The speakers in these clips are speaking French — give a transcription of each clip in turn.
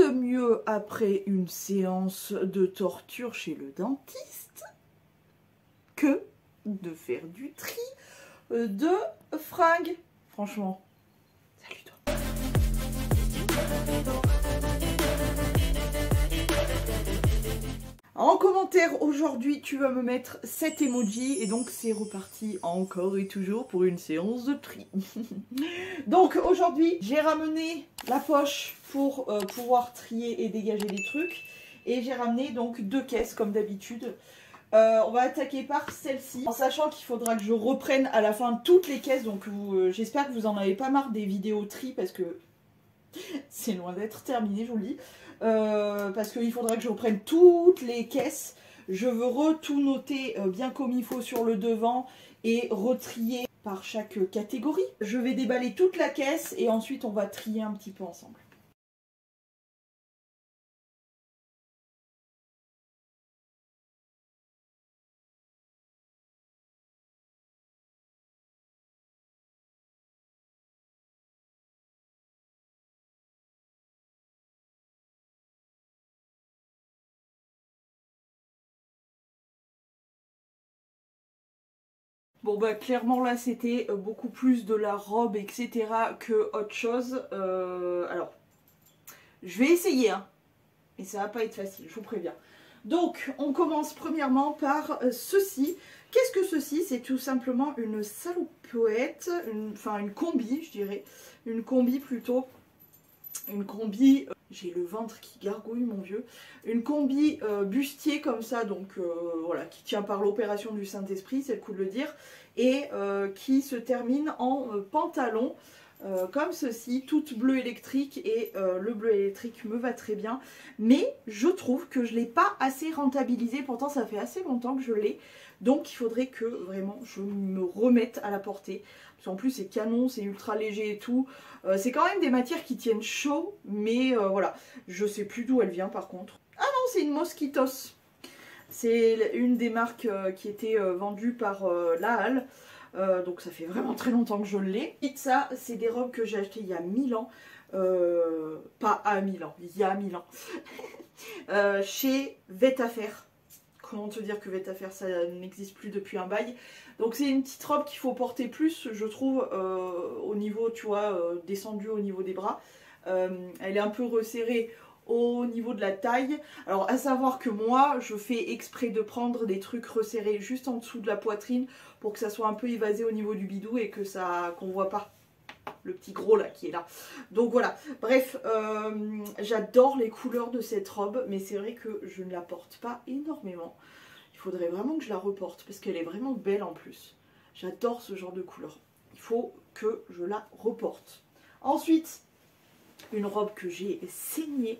de mieux après une séance de torture chez le dentiste que de faire du tri de fringues. Franchement, salut toi. En commentaire aujourd'hui, tu vas me mettre 7 emojis et donc c'est reparti encore et toujours pour une séance de tri. Donc aujourd'hui, j'ai ramené la poche pour pouvoir trier et dégager les trucs et j'ai ramené donc 2 caisses comme d'habitude. On va attaquer par celle-ci, en sachant qu'il faudra que je reprenne à la fin toutes les caisses, donc j'espère que vous en avez pas marre des vidéos tri parce que c'est loin d'être terminé, je vous le dis. Parce qu'il faudra que je reprenne toutes les caisses. Je veux tout noter bien comme il faut sur le devant et retrier par chaque catégorie. Je vais déballer toute la caisse et ensuite on va trier un petit peu ensemble. Bon bah clairement là c'était beaucoup plus de la robe etc que autre chose. Alors je vais essayer hein, mais ça va pas être facile, je vous préviens. Donc on commence premièrement par ceci. Qu'est-ce que ceci? C'est tout simplement une salopette, enfin une combi je dirais, une combi plutôt. Une combi, j'ai le ventre qui gargouille mon vieux, une combi bustier comme ça, donc voilà, qui tient par l'opération du Saint-Esprit, c'est le coup de le dire, et qui se termine en pantalon, comme ceci, toute bleu électrique, et le bleu électrique me va très bien, mais je trouve que je ne l'ai pas assez rentabilisé, pourtant ça fait assez longtemps que je l'ai, donc il faudrait que vraiment je me remette à la portée. En plus c'est canon, c'est ultra léger et tout. C'est quand même des matières qui tiennent chaud, mais voilà. Je sais plus d'où elle vient par contre. Ah non, c'est une Mosquitos. C'est une des marques qui était vendue par La Halle. Donc ça fait vraiment très longtemps que je l'ai. Et ça, c'est des robes que j'ai achetées il y a 1000 ans. Pas à 1000 ans, il y a 1000 ans. Chez Vetafer. Comment te dire que Vetafer ça n'existe plus depuis un bail. Donc c'est une petite robe qu'il faut porter plus je trouve au niveau tu vois descendu au niveau des bras. Elle est un peu resserrée au niveau de la taille. Alors à savoir que moi je fais exprès de prendre des trucs resserrés juste en dessous de la poitrine pour que ça soit un peu évasé au niveau du bidou et que ça qu'on voit pas le petit gros là qui est là. Donc voilà, bref, j'adore les couleurs de cette robe, mais c'est vrai que je ne la porte pas énormément. Il faudrait vraiment que je la reporte, parce qu'elle est vraiment belle en plus. J'adore ce genre de couleur. Il faut que je la reporte. Ensuite, une robe que j'ai saignée.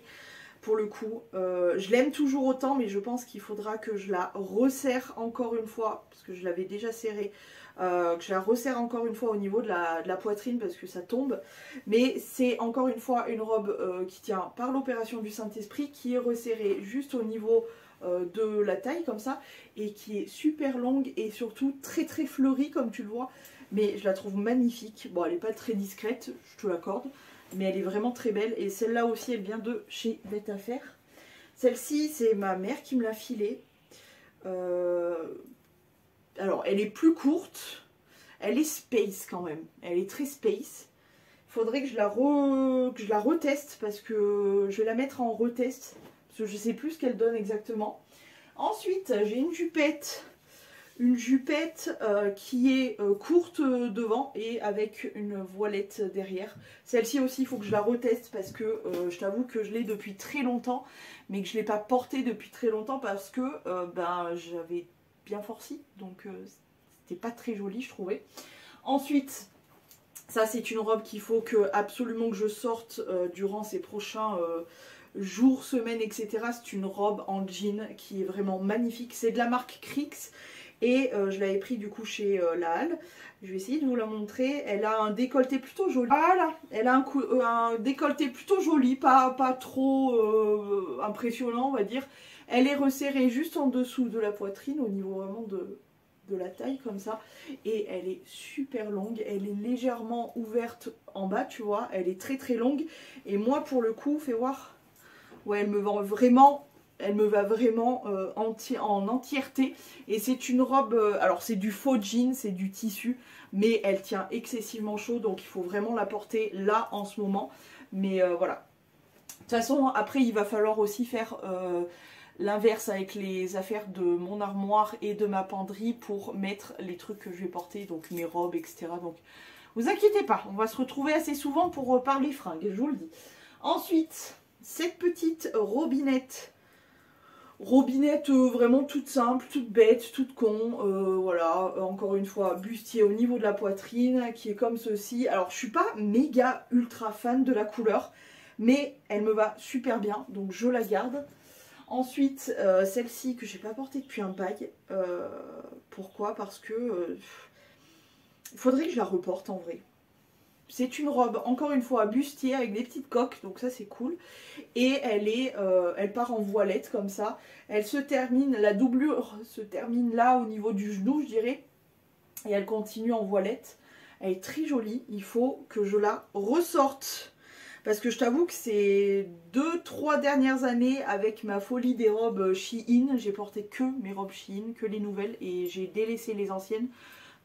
Pour le coup, je l'aime toujours autant, mais je pense qu'il faudra que je la resserre encore une fois, parce que je l'avais déjà serrée. Que je la resserre encore une fois au niveau de la poitrine parce que ça tombe, mais c'est encore une fois une robe qui tient par l'opération du Saint-Esprit, qui est resserrée juste au niveau de la taille comme ça, et qui est super longue et surtout très très fleurie comme tu le vois, mais je la trouve magnifique. Bon, elle n'est pas très discrète, je te l'accorde, mais elle est vraiment très belle, et celle-là aussi elle vient de chez Vetafer. Celle-ci c'est ma mère qui me l'a filée. Alors, elle est plus courte, elle est space quand même, elle est très space. Il faudrait que je la reteste parce que je vais la mettre en retest, parce que je ne sais plus ce qu'elle donne exactement. Ensuite, j'ai une jupette qui est courte devant et avec une voilette derrière. Celle-ci aussi, il faut que je la reteste parce que je t'avoue que je l'ai depuis très longtemps, mais que je ne l'ai pas portée depuis très longtemps parce que j'avais bien forci, donc c'était pas très joli je trouvais. Ensuite, ça c'est une robe qu'il faut absolument que je sorte durant ces prochains jours, semaines, etc. C'est une robe en jean qui est vraiment magnifique, c'est de la marque Crix et je l'avais pris du coup chez La Halle. Je vais essayer de vous la montrer. Elle a un décolleté plutôt joli. Voilà, elle a un décolleté plutôt joli, pas trop impressionnant on va dire. Elle est resserrée juste en dessous de la poitrine, au niveau vraiment de la taille comme ça. Et elle est super longue, elle est légèrement ouverte en bas, tu vois. Elle est très très longue. Et moi pour le coup, fais voir, Ouais, elle me va vraiment... Elle me va vraiment en entièreté. Et c'est une robe... alors c'est du faux jean, c'est du tissu. Mais elle tient excessivement chaud. Donc il faut vraiment la porter là en ce moment. Mais voilà. De toute façon, après il va falloir aussi faire l'inverse avec les affaires de mon armoire et de ma penderie. Pour mettre les trucs que je vais porter. Donc mes robes, etc. Donc vous inquiétez pas. On va se retrouver assez souvent pour parler fringues. Je vous le dis. Ensuite, cette petite robinette. Robinette vraiment toute simple, toute bête, toute con, voilà, encore une fois, bustier au niveau de la poitrine, qui est comme ceci. Alors je suis pas méga ultra fan de la couleur, mais elle me va super bien, donc je la garde. Ensuite, celle-ci que j'ai pas portée depuis un bail, pourquoi? Parce que il faudrait que je la reporte en vrai. C'est une robe, encore une fois, bustier avec des petites coques, donc ça c'est cool. Et elle part en voilette comme ça. Elle se termine, la doublure se termine là au niveau du genou, je dirais. Et elle continue en voilette. Elle est très jolie, il faut que je la ressorte. Parce que je t'avoue que ces 2-3 dernières années, avec ma folie des robes Shein, j'ai porté que mes robes Shein, que les nouvelles, et j'ai délaissé les anciennes.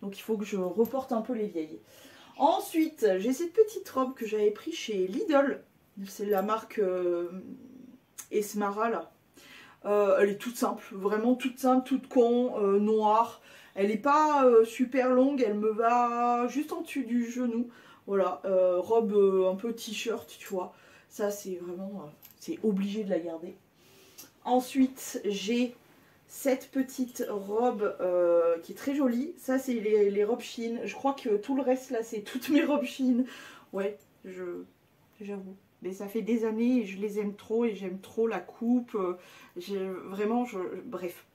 Donc il faut que je reporte un peu les vieilles. Ensuite, j'ai cette petite robe que j'avais pris chez Lidl. C'est la marque Esmara là. Elle est toute simple, vraiment toute simple, toute con, noire. Elle n'est pas super longue, elle me va juste en dessus du genou. Voilà, robe un peu t-shirt, tu vois. Ça c'est vraiment, c'est obligé de la garder. Ensuite, j'ai cette petite robe qui est très jolie. Ça c'est les robes Shein. Je crois que tout le reste là c'est toutes mes robes Shein. Ouais, j'avoue. Mais ça fait des années et je les aime trop et j'aime trop la coupe. Vraiment, bref.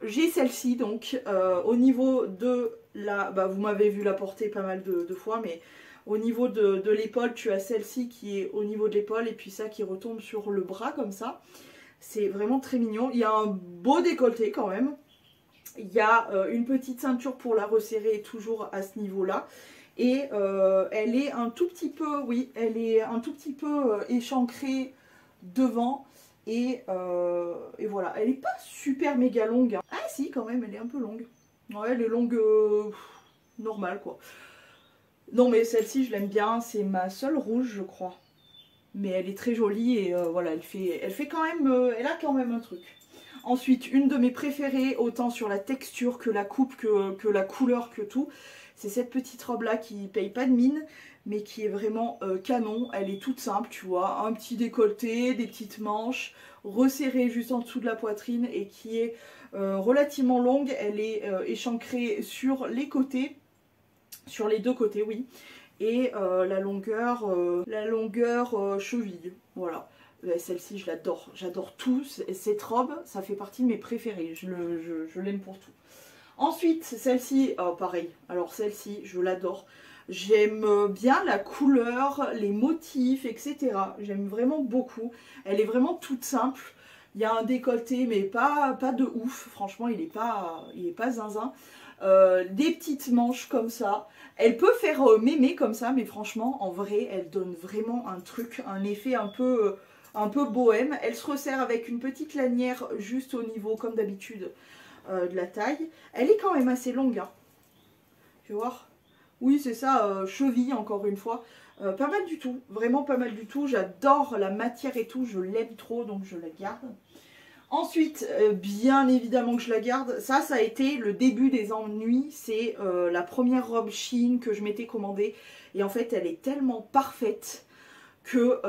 J'ai celle-ci donc au niveau de la... Bah, vous m'avez vu la porter pas mal de fois, mais au niveau de l'épaule, tu as celle-ci qui est au niveau de l'épaule et puis ça qui retombe sur le bras comme ça. C'est vraiment très mignon. Il y a un beau décolleté quand même. Il y a une petite ceinture pour la resserrer toujours à ce niveau-là. Et elle est un tout petit peu, oui, elle est un tout petit peu échancrée devant. Et voilà, elle n'est pas super méga longue. Hein. Ah si, quand même, elle est un peu longue. Ouais, elle est longue normale, quoi. Non, mais celle-ci, je l'aime bien. C'est ma seule rouge, je crois. Mais elle est très jolie et voilà, elle fait quand même, elle a quand même un truc. Ensuite, une de mes préférées, autant sur la texture que la coupe, que la couleur, que tout. C'est cette petite robe là qui paye pas de mine, mais qui est vraiment canon. Elle est toute simple, tu vois, un petit décolleté, des petites manches, resserrée juste en dessous de la poitrine et qui est relativement longue. Elle est échancrée sur les côtés, sur les deux côtés, oui. Et la longueur cheville, voilà. Celle-ci, je l'adore. J'adore tout. Cette robe, ça fait partie de mes préférées. Je l'aime pour tout. Ensuite, celle-ci, oh, pareil. Alors celle-ci, je l'adore. J'aime bien la couleur, les motifs, etc. J'aime vraiment beaucoup. Elle est vraiment toute simple. Il y a un décolleté, mais pas de ouf. Franchement, il est pas zinzin. Des petites manches comme ça. Elle peut faire mémé comme ça, mais franchement, en vrai, elle donne vraiment un truc, un effet un peu bohème. Elle se resserre avec une petite lanière juste au niveau, comme d'habitude, de la taille. Elle est quand même assez longue, hein. Tu vois? Oui, c'est ça, cheville, encore une fois. Pas mal du tout, vraiment pas mal du tout. J'adore la matière et tout, je l'aime trop, donc je la garde. Ensuite, bien évidemment que je la garde. Ça a été le début des ennuis. C'est la première robe Shein que je m'étais commandée. Et en fait, elle est tellement parfaite que,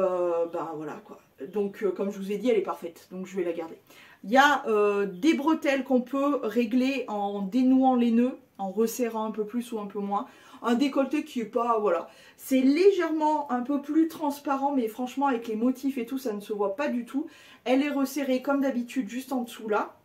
ben voilà quoi. Donc, comme je vous ai dit, elle est parfaite. Donc, je vais la garder. Il y a des bretelles qu'on peut régler en dénouant les nœuds, en resserrant un peu plus ou un peu moins. Un décolleté qui est pas, voilà. C'est légèrement un peu plus transparent, mais franchement, avec les motifs et tout, ça ne se voit pas du tout. Elle est resserrée comme d'habitude, juste en dessous là.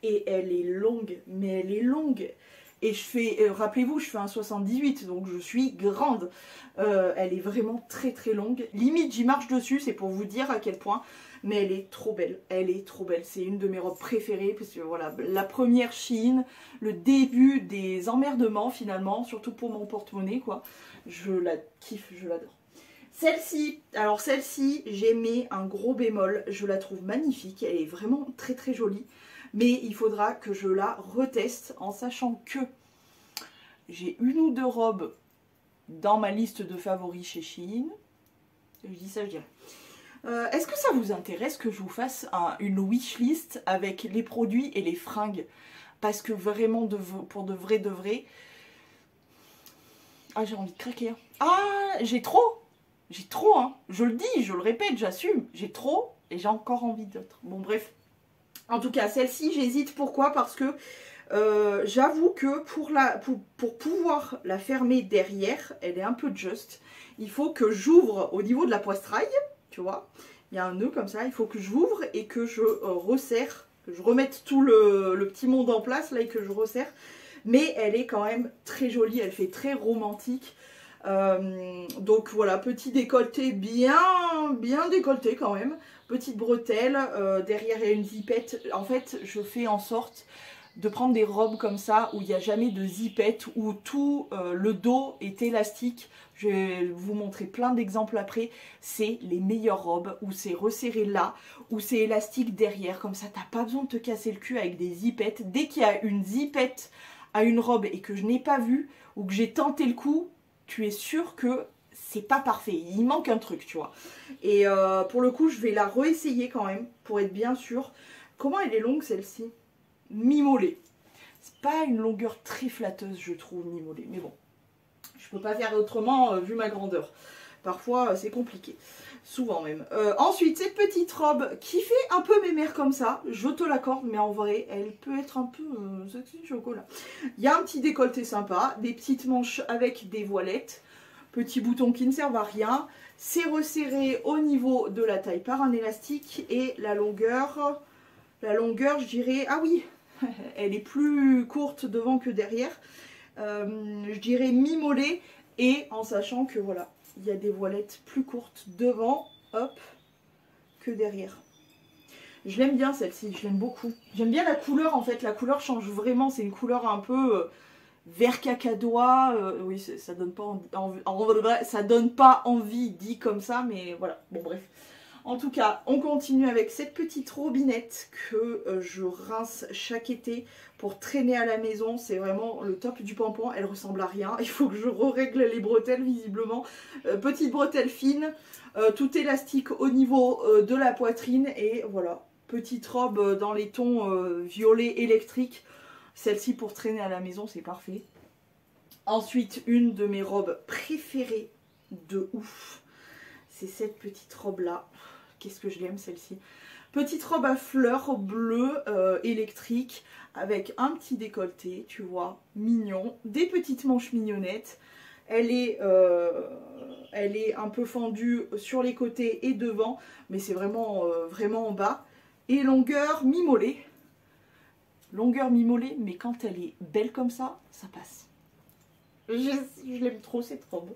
Et elle est longue, mais elle est longue. Et je fais, rappelez-vous, je fais un 78, donc je suis grande. Elle est vraiment très très longue. Limite, j'y marche dessus, c'est pour vous dire à quel point. Mais elle est trop belle, elle est trop belle. C'est une de mes robes préférées, parce que voilà, la première Shein, le début des emmerdements finalement, surtout pour mon porte-monnaie, quoi. Je la kiffe, je l'adore. Celle-ci, alors celle-ci, j'ai mis un gros bémol, je la trouve magnifique, elle est vraiment très très jolie, mais il faudra que je la reteste en sachant que j'ai une ou deux robes dans ma liste de favoris chez Shein. Je dis ça, je dirais. Est-ce que ça vous intéresse que je vous fasse une wishlist avec les produits et les fringues? Parce que vraiment, pour de vrai... Ah, j'ai envie de craquer. Hein. Ah, j'ai trop, hein. Je le dis, je le répète, j'assume. J'ai trop et j'ai encore envie d'autres. Bon, bref. En tout cas, celle-ci, j'hésite. Pourquoi? Parce que j'avoue que pour pouvoir la fermer derrière, elle est un peu juste. Il faut que j'ouvre au niveau de la poitrail, tu vois. Il y a un nœud comme ça, il faut que j'ouvre et que je resserre, que je remette tout le petit monde en place là et que je resserre. Mais elle est quand même très jolie, elle fait très romantique. Donc voilà, petit décolleté, bien décolleté quand même. Petite bretelle, derrière il y a une zipette. En fait, je fais en sorte de prendre des robes comme ça où il n'y a jamais de zipette, où tout le dos est élastique. Je vais vous montrer plein d'exemples après. C'est les meilleures robes où c'est resserré là, où c'est élastique derrière. Comme ça, t'as pas besoin de te casser le cul avec des zipettes. Dès qu'il y a une zipette à une robe et que je n'ai pas vu ou que j'ai tenté le coup, tu es sûr que c'est pas parfait. Il manque un truc, tu vois. Et pour le coup, je vais la réessayer quand même pour être bien sûre. Comment elle est longue celle-ci? Mi-mollet. C'est pas une longueur très flatteuse, je trouve, mi-mollet. Mais bon, je peux pas faire autrement vu ma grandeur. Parfois, c'est compliqué. Souvent même. Ensuite, cette petite robe qui fait un peu mémère comme ça. Je te l'accorde, mais en vrai, elle peut être un peu sexy chocolat. Il y a un petit décolleté sympa. Des petites manches avec des voilettes. Petits boutons qui ne servent à rien. C'est resserré au niveau de la taille par un élastique. Et la longueur, je dirais... Ah oui, elle est plus courte devant que derrière. Je dirais mi-mollet. Et en sachant que voilà, il y a des voilettes plus courtes devant, hop, que derrière. Je l'aime bien celle-ci, je l'aime beaucoup. J'aime bien la couleur en fait, la couleur change vraiment. C'est une couleur un peu vert cacadois. Oui, ça donne pas ça donne pas envie dit comme ça, mais voilà. Bon bref. En tout cas, on continue avec cette petite robinette que je rince chaque été pour traîner à la maison. C'est vraiment le top du pompon. Elle ressemble à rien. Il faut que je règle les bretelles visiblement. Petite bretelle fine, tout élastique au niveau de la poitrine. Et voilà, petite robe dans les tons violet électrique. Celle-ci pour traîner à la maison, c'est parfait. Ensuite, une de mes robes préférées de ouf. C'est cette petite robe-là. Qu'est-ce que je l'aime celle-ci. Petite robe à fleurs bleues électrique avec un petit décolleté, tu vois, mignon. Des petites manches mignonnettes. Elle est un peu fendue sur les côtés et devant, mais c'est vraiment, vraiment en bas. Et longueur mi-mollet. Longueur mi-mollet, mais quand elle est belle comme ça, ça passe. Je l'aime trop cette robe.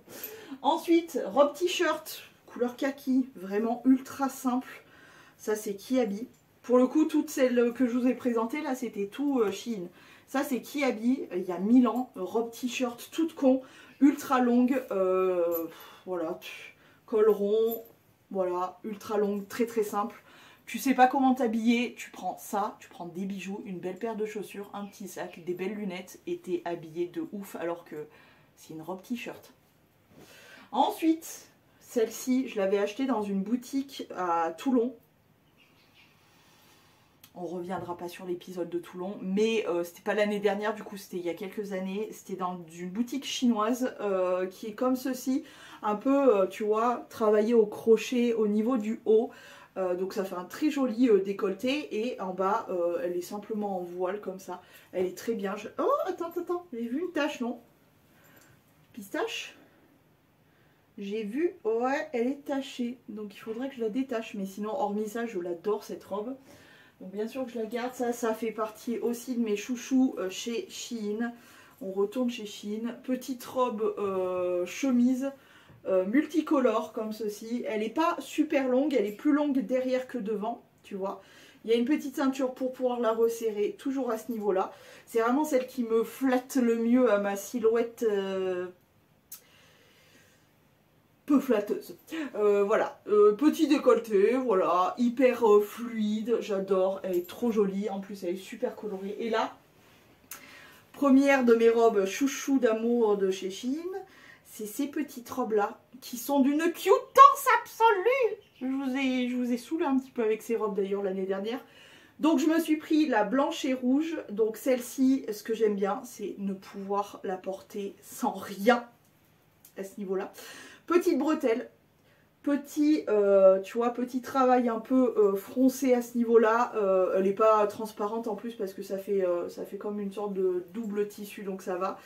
Ensuite, robe t-shirt. Couleur kaki, vraiment ultra simple. Ça, c'est Kiabi. Pour le coup, toutes celles que je vous ai présentées, là, c'était tout Shein. Ça, c'est Kiabi, il y a 1000 ans. Robe t-shirt toute con, ultra longue. Voilà, col rond. Voilà, ultra longue, très très simple. Tu sais pas comment t'habiller, tu prends ça, tu prends des bijoux, une belle paire de chaussures, un petit sac, des belles lunettes et t'es habillé de ouf alors que c'est une robe t-shirt. Ensuite... Celle-ci, je l'avais achetée dans une boutique à Toulon. On ne reviendra pas sur l'épisode de Toulon, mais c'était pas l'année dernière, du coup c'était il y a quelques années. C'était dans une boutique chinoise qui est comme ceci, un peu, tu vois, travaillée au crochet au niveau du haut. Donc ça fait un très joli décolleté et en bas, elle est simplement en voile comme ça. Elle est très bien. Oh, attends, j'ai vu une tache, non? Pistache? J'ai vu, ouais, elle est tachée. Donc il faudrait que je la détache. Mais sinon, hormis ça, je l'adore cette robe. Donc bien sûr que je la garde. Ça fait partie aussi de mes chouchous chez Shein. On retourne chez Shein. Petite robe chemise multicolore comme ceci. Elle n'est pas super longue. Elle est plus longue derrière que devant, tu vois. Il y a une petite ceinture pour pouvoir la resserrer. Toujours à ce niveau-là. C'est vraiment celle qui me flatte le mieux à ma silhouette... peu flatteuse. Voilà, petit décolleté, voilà, hyper fluide, j'adore, elle est trop jolie, en plus elle est super colorée. Et là, première de mes robes chouchou d'amour de chez Shein, c'est ces petites robes là qui sont d'une cutance absolue. Je vous ai saoulé un petit peu avec ces robes d'ailleurs l'année dernière. Donc je me suis pris la blanche et rouge. Donc celle-ci, ce que j'aime bien, c'est ne pouvoir la porter sans rien à ce niveau-là. Petite bretelle, petit, tu vois, petit travail un peu froncé à ce niveau-là. Elle n'est pas transparente en plus parce que ça fait comme une sorte de double tissu, donc ça va.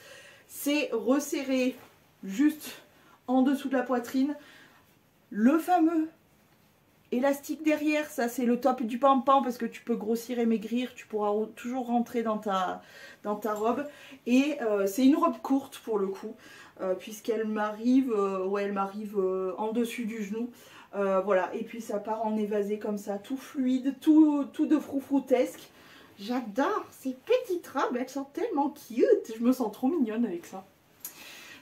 C'est resserré juste en dessous de la poitrine. Le fameux élastique derrière, ça c'est le top du pampan parce que tu peux grossir et maigrir, tu pourras toujours rentrer dans ta robe. Et c'est une robe courte pour le coup, puisqu'elle m'arrive en dessus du genou. Voilà, et puis ça part en évasé comme ça, tout fluide, tout de froufroutesque. J'adore ces petites robes, elles sont tellement cute, je me sens trop mignonne avec ça.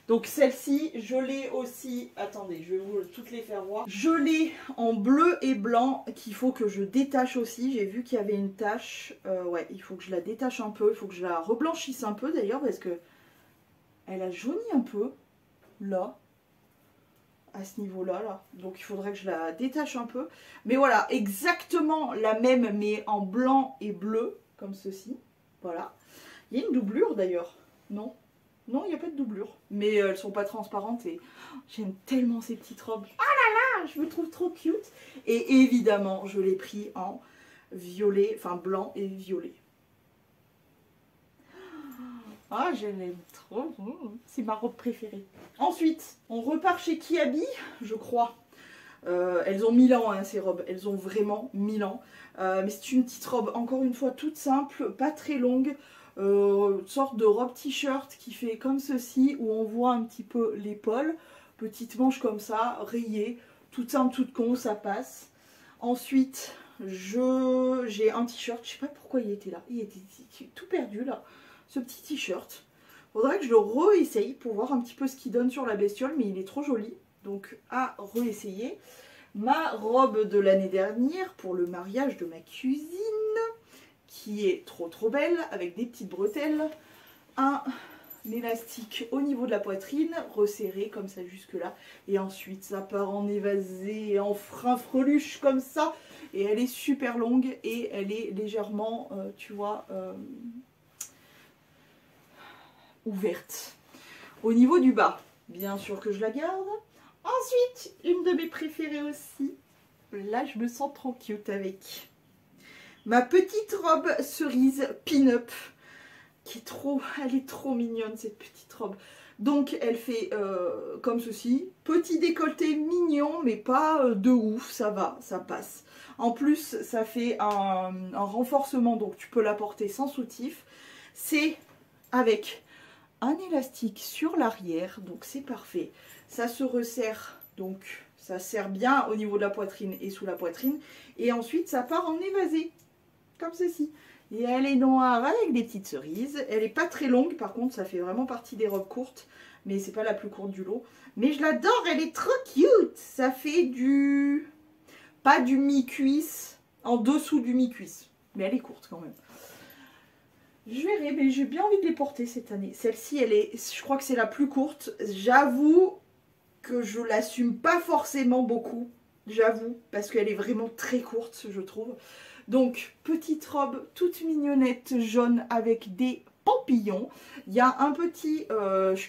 Donc celle-ci, je l'ai aussi, attendez, je vais vous toutes les faire voir. Je l'ai en bleu et blanc qu'il faut que je détache aussi. J'ai vu qu'il y avait une tache, ouais, il faut que je la détache un peu, il faut que je la reblanchisse un peu d'ailleurs parce que elle a jauni un peu, là, à ce niveau-là, là. Donc il faudrait que je la détache un peu. Mais voilà, exactement la même, mais en blanc et bleu, comme ceci, voilà. Il y a une doublure d'ailleurs, non ? Non, il n'y a pas de doublure. Mais elles sont pas transparentes et j'aime tellement ces petites robes. Oh là là, je me trouve trop cute. Et évidemment, je l'ai pris en violet, enfin blanc et violet. Ah, je l'aime trop. C'est ma robe préférée. Ensuite, on repart chez Kiabi, je crois. Elles ont 1000 ans, hein, ces robes. Elles ont vraiment 1000 ans. Mais c'est une petite robe, encore une fois, toute simple, pas très longue. Sorte de robe t-shirt qui fait comme ceci, où on voit un petit peu l'épaule, petite manche comme ça, rayée, toute simple, toute con, ça passe. Ensuite, j'ai un t-shirt, je sais pas pourquoi il était là, il était tout perdu là, ce petit t-shirt. Faudrait que je le réessaye pour voir un petit peu ce qu'il donne sur la bestiole, mais il est trop joli, donc à réessayer. Ma robe de l'année dernière pour le mariage de ma cousine, qui est trop belle, avec des petites bretelles, un élastique au niveau de la poitrine, resserré comme ça jusque là, et ensuite ça part en évasé, en frein-freluche comme ça, et elle est super longue, et elle est légèrement, tu vois, ouverte. Au niveau du bas, bien sûr que je la garde. Ensuite, une de mes préférées aussi, là je me sens trop cute avec. Ma petite robe cerise pin-up, elle est trop mignonne cette petite robe. Donc elle fait comme ceci, petit décolleté mignon, mais pas de ouf, ça va, ça passe. En plus, ça fait un renforcement, donc tu peux la porter sans soutif. C'est avec un élastique sur l'arrière, donc c'est parfait. Ça se resserre, donc ça serre bien au niveau de la poitrine et sous la poitrine. Et ensuite, ça part en évasé. Comme ceci. Et elle est noire avec des petites cerises. Elle n'est pas très longue, par contre, ça fait vraiment partie des robes courtes. Mais c'est pas la plus courte du lot. Mais je l'adore, elle est trop cute. Ça fait du... pas du mi-cuisse, en dessous du mi-cuisse. Mais elle est courte quand même. Je verrai, mais j'ai bien envie de les porter cette année. Celle-ci, je crois que c'est la plus courte. J'avoue que je l'assume pas forcément beaucoup. J'avoue, parce qu'elle est vraiment très courte, je trouve. Donc, petite robe toute mignonnette jaune avec des papillons. Il y a un petit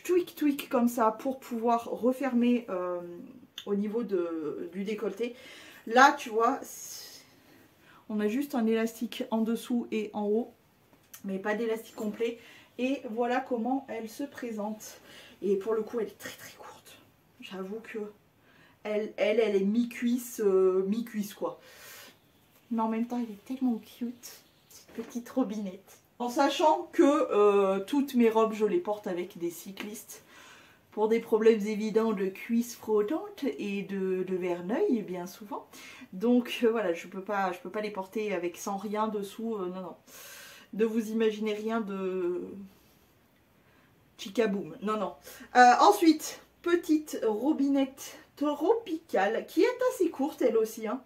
tweak comme ça pour pouvoir refermer au niveau du décolleté. Là, tu vois, on a juste un élastique en dessous et en haut, mais pas d'élastique complet. Et voilà comment elle se présente. Et pour le coup, elle est très courte. J'avoue que elle est mi-cuisse, mi-cuisse quoi. Mais en même temps, elle est tellement cute, cette petite robinette. En sachant que toutes mes robes, je les porte avec des cyclistes pour des problèmes évidents de cuisses frottantes et de verneuil, bien souvent. Donc voilà, je peux pas les porter avec sans rien dessous, non. Ne vous imaginez rien de chicaboum, non. Ensuite, petite robinette tropicale, qui est assez courte elle aussi, hein.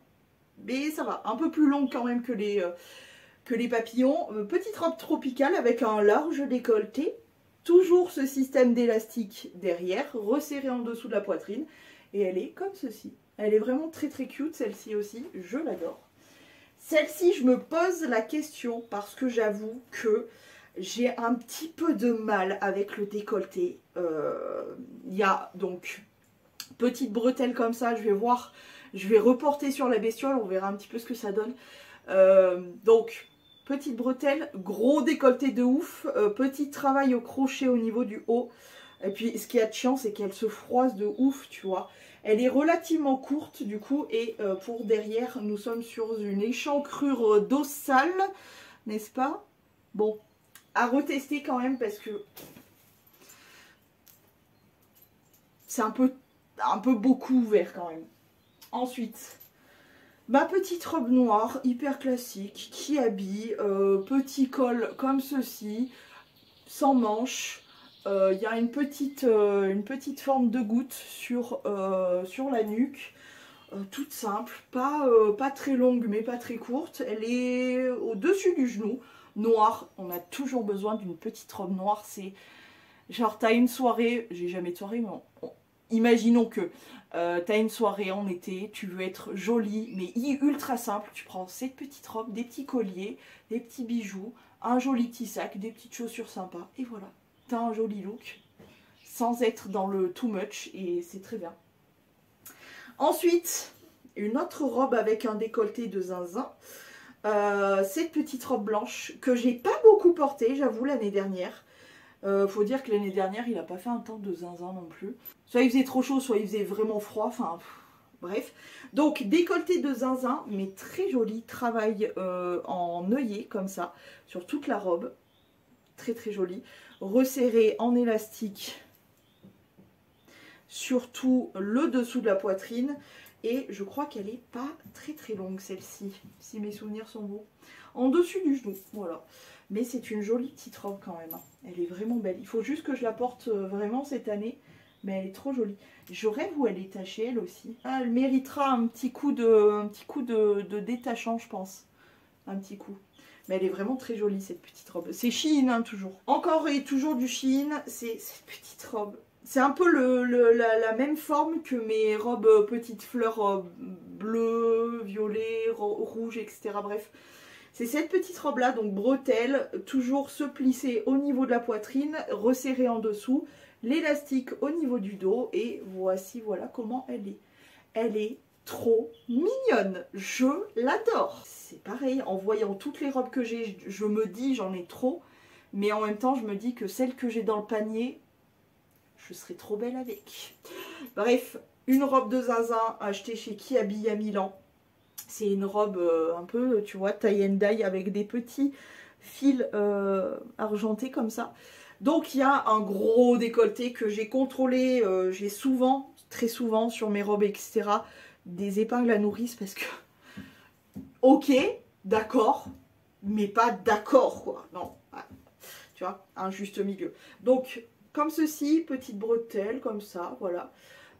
Mais ça va, un peu plus longue quand même que les papillons. Petite robe tropicale avec un large décolleté. Toujours ce système d'élastique derrière, resserré en dessous de la poitrine. Et elle est comme ceci. Elle est vraiment très très cute, celle-ci aussi. Je l'adore. Celle-ci, je me pose la question parce que j'avoue que j'ai un petit peu de mal avec le décolleté. Il y a donc petite bretelle comme ça, je vais voir, je vais reporter sur la bestiole, on verra un petit peu ce que ça donne. Donc, petite bretelle, gros décolleté de ouf, petit travail au crochet au niveau du haut. Et puis, ce qui est chiant, c'est qu'elle se froisse de ouf, tu vois. Elle est relativement courte, du coup, et pour derrière, nous sommes sur une échancrure dorsale, n'est-ce pas? Bon, à retester quand même, parce que c'est un peu beaucoup ouvert quand même. Ensuite, ma petite robe noire, hyper classique, qui habille, petit col comme ceci, sans manches. Il y a une petite forme de goutte sur la nuque, toute simple, pas très longue mais pas très courte. Elle est au-dessus du genou, noire. On a toujours besoin d'une petite robe noire. C'est genre, t'as une soirée, j'ai jamais de soirée, mais imaginons que t'as une soirée en été, tu veux être jolie mais ultra simple. Tu prends cette petite robe, des petits colliers, des petits bijoux, un joli petit sac, des petites chaussures sympas, et voilà. T'as un joli look, sans être dans le too much, et c'est très bien. Ensuite, une autre robe avec un décolleté de zinzin. Cette petite robe blanche, que j'ai pas beaucoup portée, j'avoue, l'année dernière. Faut dire que l'année dernière, il n'a pas fait un temps de zinzin non plus. Soit il faisait trop chaud, soit il faisait vraiment froid, enfin... Bref, donc décolleté de zinzin, mais très joli, travail en œillet comme ça, sur toute la robe, très très joli, resserré en élastique sur tout le dessous de la poitrine, et je crois qu'elle est pas très très longue celle-ci, si mes souvenirs sont bons, en dessus du genou, voilà. Mais c'est une jolie petite robe quand même, hein. Elle est vraiment belle, il faut juste que je la porte vraiment cette année, mais elle est trop jolie. Je rêve où elle est tachée elle aussi. Ah, elle méritera un petit coup de détachant, je pense. Un petit coup. Mais elle est vraiment très jolie cette petite robe. C'est Shein, hein, toujours. Encore et toujours du Shein, c'est cette petite robe. C'est un peu la même forme que mes robes petites fleurs bleues, violet, rouge, etc. Bref. C'est cette petite robe là, donc bretelle, toujours se plisser au niveau de la poitrine, resserrée en dessous, l'élastique au niveau du dos, et voici, voilà comment elle est. Elle est trop mignonne, je l'adore. C'est pareil, en voyant toutes les robes que j'ai, je me dis j'en ai trop, mais en même temps je me dis que celle que j'ai dans le panier, je serais trop belle avec. Bref, une robe de zinzin achetée chez Kiabi à Milan. C'est une robe un peu, tu vois, tie and dye avec des petits fils argentés comme ça. Donc il y a un gros décolleté que j'ai contrôlé, j'ai souvent, très souvent sur mes robes, etc. des épingles à nourrice parce que, ok, d'accord, mais pas d'accord quoi, non, tu vois, un juste milieu. Donc comme ceci, petite bretelle comme ça, voilà.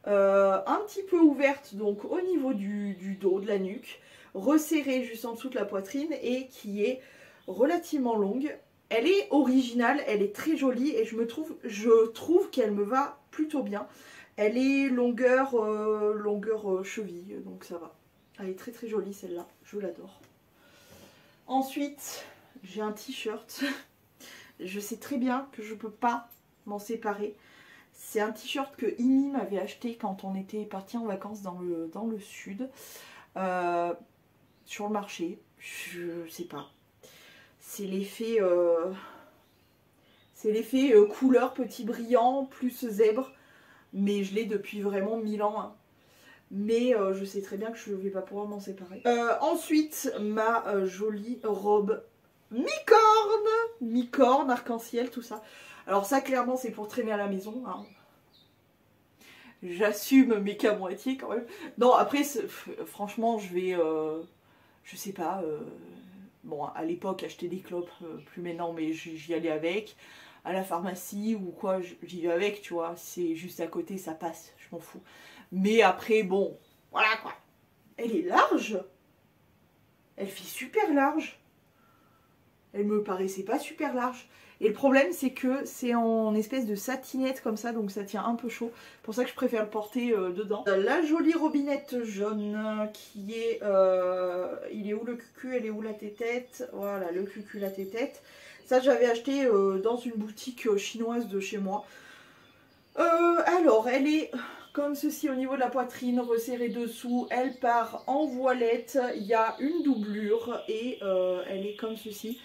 Un petit peu ouverte donc au niveau du dos, de la nuque, resserrée juste en dessous de la poitrine et qui est relativement longue. Elle est originale, elle est très jolie et je trouve qu'elle me va plutôt bien. Elle est longueur cheville, donc ça va. Elle est très très jolie celle-là, je l'adore. Ensuite, j'ai un t-shirt. Je sais très bien que je ne peux pas m'en séparer. C'est un t-shirt que Imi m'avait acheté quand on était parti en vacances dans le sud. Sur le marché. Je sais pas. C'est l'effet couleur petit brillant plus zèbre. Mais je l'ai depuis vraiment 1000 ans. Hein. Mais je sais très bien que je ne vais pas pouvoir m'en séparer. Ensuite, ma jolie robe mi-corne, arc-en-ciel, tout ça. Alors ça, clairement, c'est pour traîner à la maison. Hein. J'assume, mais qu'à moitié quand même. Non, après, franchement, je vais... je sais pas... bon, à l'époque, acheter des clopes, plus maintenant, mais j'y allais avec. à la pharmacie ou quoi, j'y vais avec, tu vois. C'est juste à côté, ça passe, je m'en fous. Mais après, bon, voilà quoi. Elle est large. Elle fait super large. Elle me paraissait pas super large. Et le problème, c'est que c'est en espèce de satinette comme ça, donc ça tient un peu chaud. C'est pour ça que je préfère le porter dedans. La jolie robinette jaune qui est... il est où le cucu? Elle est où la tétette? Voilà, le cucu, la tétette. Ça, j'avais acheté dans une boutique chinoise de chez moi. Alors, elle est comme ceci au niveau de la poitrine, resserrée dessous. Elle part en voilette. Il y a une doublure et elle est comme ceci.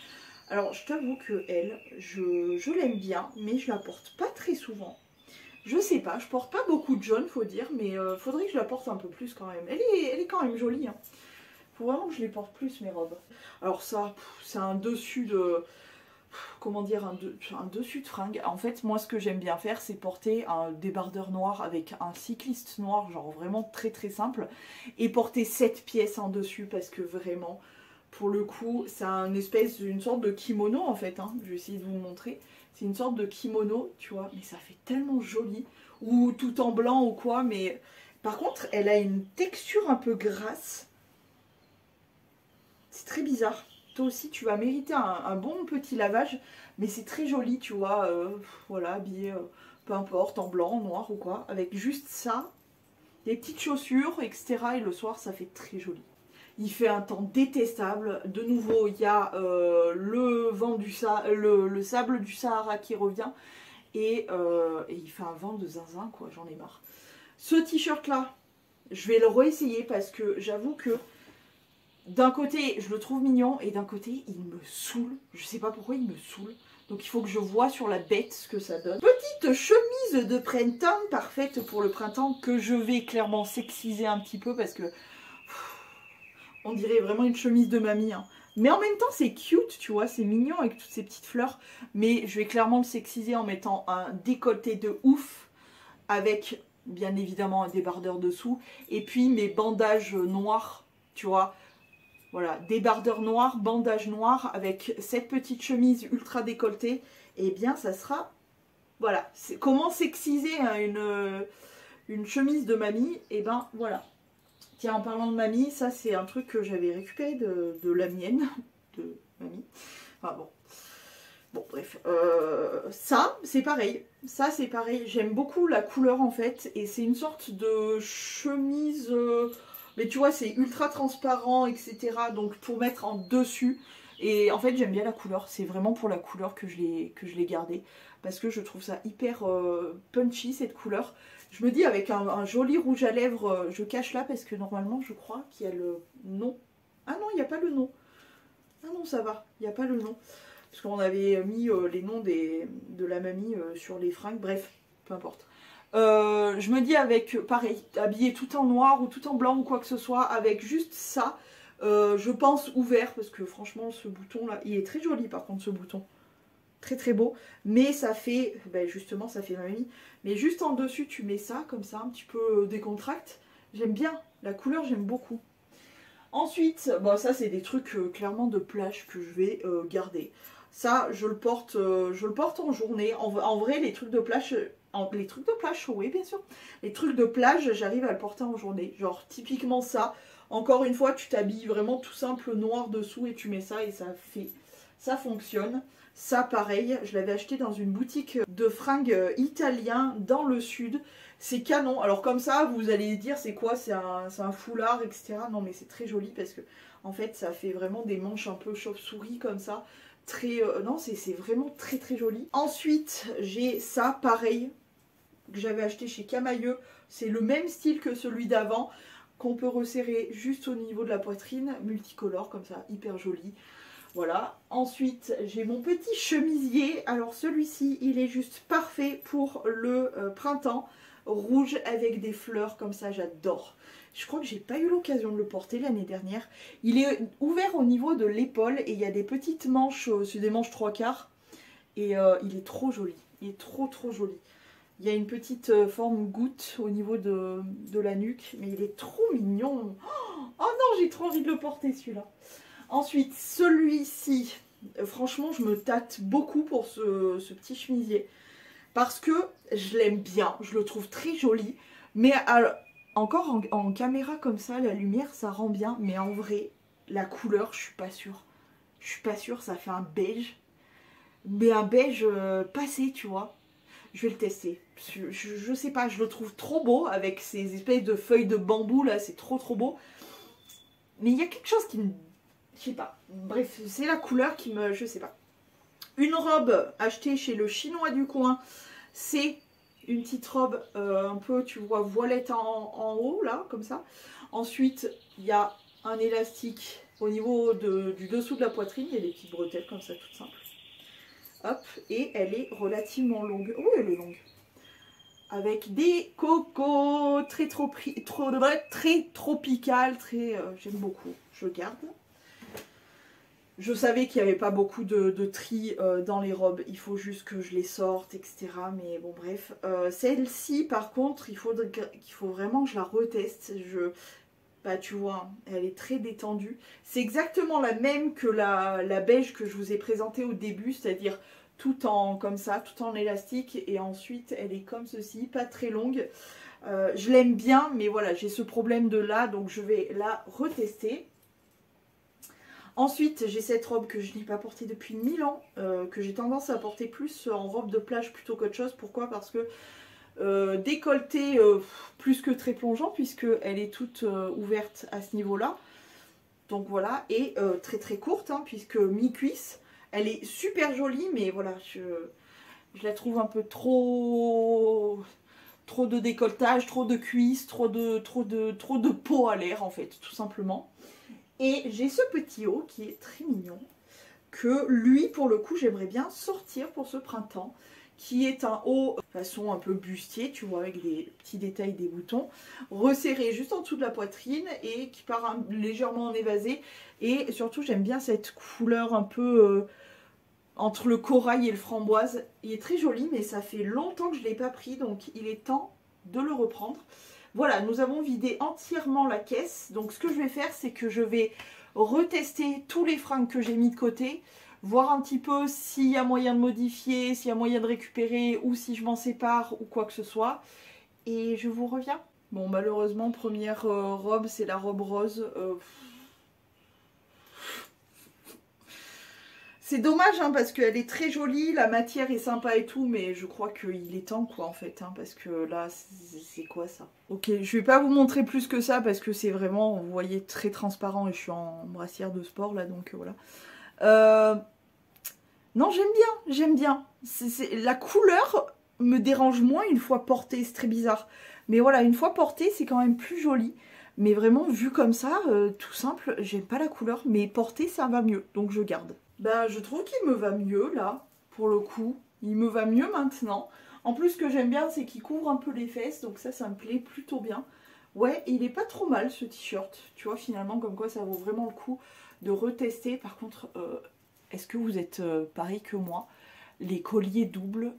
Alors, je t'avoue que elle, je l'aime bien, mais je la porte pas très souvent. Je sais pas, je porte pas beaucoup de jaune, faut dire, mais faudrait que je la porte un peu plus quand même. Elle est quand même jolie, hein. Faut vraiment que je les porte plus, mes robes. Alors ça, c'est un dessus de... Comment dire, un dessus de fringue. En fait, moi, ce que j'aime bien faire, c'est porter un débardeur noir avec un cycliste noir, genre vraiment très très simple, et porter 7 pièces en dessus, parce que vraiment... Pour le coup, c'est une sorte de kimono en fait, hein. Je vais essayer de vous montrer. C'est une sorte de kimono, tu vois, mais ça fait tellement joli. Ou tout en blanc ou quoi, mais... Par contre, elle a une texture un peu grasse. C'est très bizarre. Toi aussi, tu vas mériter un bon petit lavage, mais c'est très joli, tu vois. Voilà, habillé, peu importe, en blanc, en noir ou quoi. Avec juste ça, des petites chaussures, etc. Et le soir, ça fait très joli. Il fait un temps détestable. De nouveau, il y a le sable du Sahara qui revient. Et il fait un vent de zinzin, quoi. J'en ai marre. Ce t-shirt là, je vais le réessayer parce que j'avoue que d'un côté, je le trouve mignon et d'un côté, il me saoule. Je sais pas pourquoi il me saoule. Donc il faut que je vois sur la bête ce que ça donne. Petite chemise de printemps, parfaite pour le printemps, que je vais clairement sexiser un petit peu parce que... On dirait vraiment une chemise de mamie, hein. Mais en même temps, c'est cute, tu vois, c'est mignon avec toutes ces petites fleurs. Mais je vais clairement le sexiser en mettant un décolleté de ouf, avec bien évidemment un débardeur dessous. Et puis mes bandages noirs, tu vois. Voilà, débardeur noir, bandage noir, avec cette petite chemise ultra décolletée. Et bien, ça sera... Voilà, comment sexiser hein, une chemise de mamie. Et ben, voilà. Tiens, en parlant de mamie, ça c'est un truc que j'avais récupéré de la mienne, de mamie. Enfin bon. Bon, bref. Ça, c'est pareil. Ça, c'est pareil. J'aime beaucoup la couleur en fait. Et c'est une sorte de chemise... mais tu vois, c'est ultra transparent, etc. Donc pour mettre en dessus. Et en fait, j'aime bien la couleur. C'est vraiment pour la couleur que je l'ai gardée. Parce que je trouve ça hyper punchy cette couleur. Je me dis avec un joli rouge à lèvres, je cache là parce que normalement je crois qu'il y a le nom. Ah non, il n'y a pas le nom. Ah non, ça va, il n'y a pas le nom. Parce qu'on avait mis les noms de la mamie sur les fringues, bref, peu importe. Je me dis avec, pareil, habillé tout en noir ou tout en blanc ou quoi que ce soit, avec juste ça, je pense ouvert, parce que franchement ce bouton là, il est très joli par contre ce bouton. Très très beau, mais ça fait, ben justement ça fait mamie, mais juste en dessus tu mets ça comme ça, un petit peu décontracte. J'aime bien, la couleur j'aime beaucoup. Ensuite, bon ça c'est des trucs clairement de plage que je vais garder. Ça je le porte en journée, en vrai les trucs de plage, oui bien sûr, les trucs de plage j'arrive à le porter en journée, genre typiquement ça, encore une fois tu t'habilles vraiment tout simple noir dessous et tu mets ça et ça fonctionne. Ça, pareil, je l'avais acheté dans une boutique de fringues italien dans le sud. C'est canon. Alors comme ça, vous allez dire c'est quoi? C'est un foulard, etc. Non mais c'est très joli parce que en fait ça fait vraiment des manches un peu chauve-souris comme ça. Très, non, c'est vraiment très très joli. Ensuite, j'ai ça, pareil, que j'avais acheté chez Camailleux. C'est le même style que celui d'avant, qu'on peut resserrer juste au niveau de la poitrine, multicolore comme ça, hyper joli. Voilà, ensuite j'ai mon petit chemisier, alors celui-ci il est juste parfait pour le printemps, rouge avec des fleurs comme ça, j'adore. Je crois que j'ai pas eu l'occasion de le porter l'année dernière. Il est ouvert au niveau de l'épaule et il y a des petites manches, c'est des manches 3/4 et il est trop joli, il est trop joli. Il y a une petite forme goutte au niveau de la nuque, mais il est trop mignon. Oh non, j'ai trop envie de le porter celui-là. Ensuite, celui-ci, Franchement, je me tâte beaucoup pour ce petit chemisier. Parce que je l'aime bien, je le trouve très joli. Mais encore en caméra comme ça, la lumière, ça rend bien. Mais en vrai, la couleur, je suis pas sûre. Je suis pas sûre, ça fait un beige. Mais un beige passé, tu vois. Je vais le tester. Je sais pas, je le trouve trop beau avec ces espèces de feuilles de bambou là, c'est trop beau. Mais il y a quelque chose qui me... Je sais pas. Bref, c'est la couleur qui me... Je sais pas. Une robe achetée chez le chinois du coin. C'est une petite robe un peu, tu vois, voilette en haut là, comme ça. Ensuite, il y a un élastique au niveau du dessous de la poitrine. Il y a des petites bretelles comme ça, toutes simples. Hop, et elle est relativement longue. Oui, elle est longue. Avec des cocos très tropical, très j'aime beaucoup. Je garde. Je savais qu'il n'y avait pas beaucoup de tri dans les robes. Il faut juste que je les sorte, etc. Mais bon, bref. Celle-ci, par contre, il faut vraiment que je la reteste. Bah, tu vois, elle est très détendue. C'est exactement la même que la beige que je vous ai présentée au début, c'est-à-dire tout en comme ça, tout en élastique. Et ensuite, elle est comme ceci, pas très longue. Je l'aime bien, mais voilà, j'ai ce problème de là, donc je vais la retester. Ensuite, j'ai cette robe que je n'ai pas portée depuis 1000 ans, que j'ai tendance à porter plus en robe de plage plutôt qu'autre chose. Pourquoi? Parce que décolleté plus que très plongeant, puisqu'elle est toute ouverte à ce niveau-là. Donc voilà, et très courte, hein, puisque mi-cuisse. Elle est super jolie, mais voilà, je la trouve un peu trop de décolletage, trop de cuisse, trop de peau à l'air en fait, tout simplement. Et j'ai ce petit haut qui est très mignon, que lui, pour le coup, j'aimerais bien sortir pour ce printemps, qui est un haut façon un peu bustier, tu vois, avec des petits détails, des boutons, resserré juste en dessous de la poitrine et qui part légèrement en évasé. Et surtout, j'aime bien cette couleur un peu entre le corail et le framboise. Il est très joli, mais ça fait longtemps que je ne l'ai pas pris, donc il est temps de le reprendre. Voilà, nous avons vidé entièrement la caisse. Donc ce que je vais faire, c'est que je vais retester tous les fringues que j'ai mis de côté, voir un petit peu s'il y a moyen de modifier, s'il y a moyen de récupérer ou si je m'en sépare ou quoi que ce soit. Et je vous reviens. Bon, malheureusement, première robe, c'est la robe rose. C'est dommage, hein, parce qu'elle est très jolie, la matière est sympa et tout, mais je crois qu'il est temps, quoi, en fait, hein, parce que là, c'est quoi ça? Ok, je vais pas vous montrer plus que ça, parce que c'est vraiment, vous voyez, très transparent, et je suis en brassière de sport, là, donc voilà. Non, j'aime bien. La couleur me dérange moins une fois portée, c'est très bizarre. Mais voilà, une fois portée, c'est quand même plus joli. Mais vraiment, vu comme ça, tout simple, j'aime pas la couleur, mais portée, ça va mieux, donc je garde. Ben, je trouve qu'il me va mieux, là, pour le coup. Il me va mieux maintenant. En plus, ce que j'aime bien, c'est qu'il couvre un peu les fesses, donc ça me plaît plutôt bien. Ouais, il est pas trop mal, ce t-shirt. Tu vois, finalement, comme quoi, ça vaut vraiment le coup de retester. Par contre, est-ce que vous êtes pareil que moi? Les colliers doubles,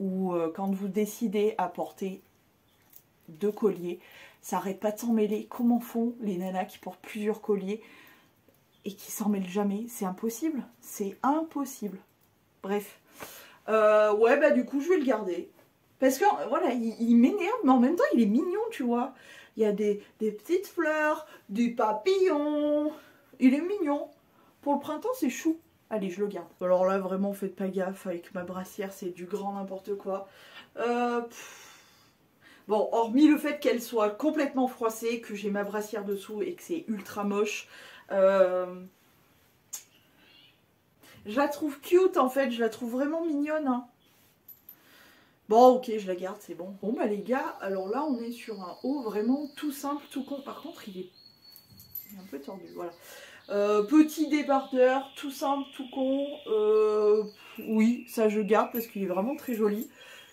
ou quand vous décidez à porter 2 colliers, ça arrête pas de s'en mêler. Comment font les nanas qui portent plusieurs colliers et qui s'en mêlent jamais? C'est impossible, c'est impossible. Bref, ouais, bah du coup je vais le garder, parce que voilà, il m'énerve, mais en même temps il est mignon, tu vois. Il y a des petites fleurs, du papillon, il est mignon. Pour le printemps, c'est chou. Allez, je le garde. Alors là, vraiment, faites pas gaffe, avec ma brassière, c'est du grand n'importe quoi. Bon, hormis le fait qu'elle soit complètement froissée, que j'ai ma brassière dessous et que c'est ultra moche, je la trouve cute en fait, je la trouve vraiment mignonne. Hein. Bon, ok, je la garde, c'est bon. Bon, bah les gars, alors là, on est sur un haut vraiment tout simple, tout con. Par contre, il est un peu tordu, voilà. Petit débardeur, tout simple, tout con. Oui, ça je garde parce qu'il est vraiment très joli.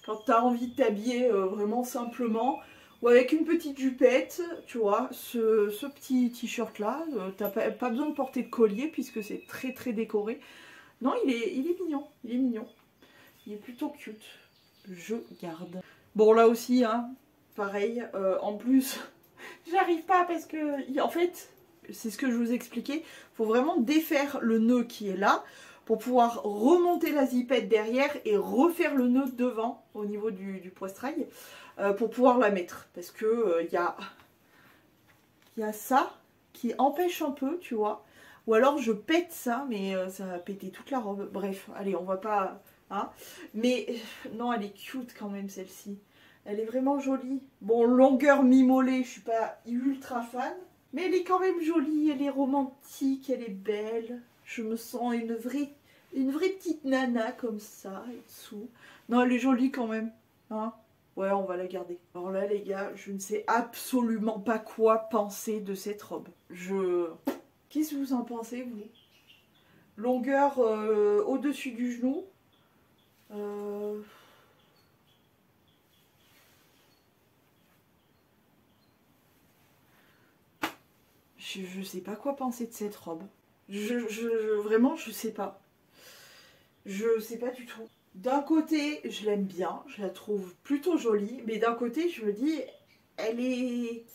Quand tu as envie de t'habiller vraiment simplement, ou avec une petite jupette, tu vois, ce petit t-shirt là, t'as pas besoin de porter de collier puisque c'est très décoré. Non, il est mignon, il est mignon. Il est plutôt cute. Je garde. Bon, là aussi, hein, pareil. En plus, j'arrive pas parce que, en fait, c'est ce que je vous expliquais. Il faut vraiment défaire le nœud qui est là pour pouvoir remonter la zipette derrière et refaire le nœud devant au niveau du poitrail pour pouvoir la mettre. Parce que y a ça qui empêche un peu, tu vois. Ou alors je pète ça, mais ça va péter toute la robe. Bref, allez, on va pas... Hein. Mais non, elle est cute quand même celle-ci. Elle est vraiment jolie. Bon, longueur mi-mollet, je suis pas ultra fan. Mais elle est quand même jolie, elle est romantique, elle est belle. Je me sens une vraie petite nana comme ça, et dessous. Non, elle est jolie quand même. Hein. Ouais, on va la garder. Alors là, les gars, je ne sais absolument pas quoi penser de cette robe. Qu'est-ce que vous en pensez, vous? Longueur au-dessus du genou. Je sais pas quoi penser de cette robe. Vraiment, je sais pas. Je sais pas du tout. D'un côté, je l'aime bien, je la trouve plutôt jolie, mais d'un côté, je me dis, elle est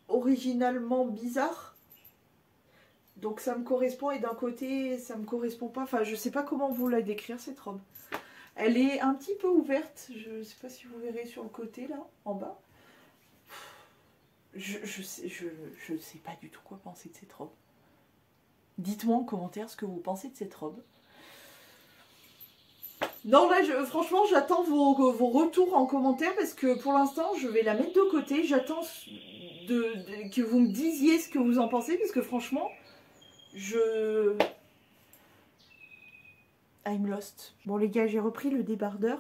originalement bizarre. Donc ça me correspond et d'un côté, ça me correspond pas. Enfin, je sais pas comment vous la décrire cette robe. Elle est un petit peu ouverte, je sais pas si vous verrez sur le côté là, en bas. Je sais pas du tout quoi penser de cette robe. Dites-moi en commentaire ce que vous pensez de cette robe. Non, là, franchement, j'attends vos retours en commentaire parce que pour l'instant, je vais la mettre de côté. J'attends que vous me disiez ce que vous en pensez parce que franchement, I'm lost. Bon, les gars, j'ai repris le débardeur.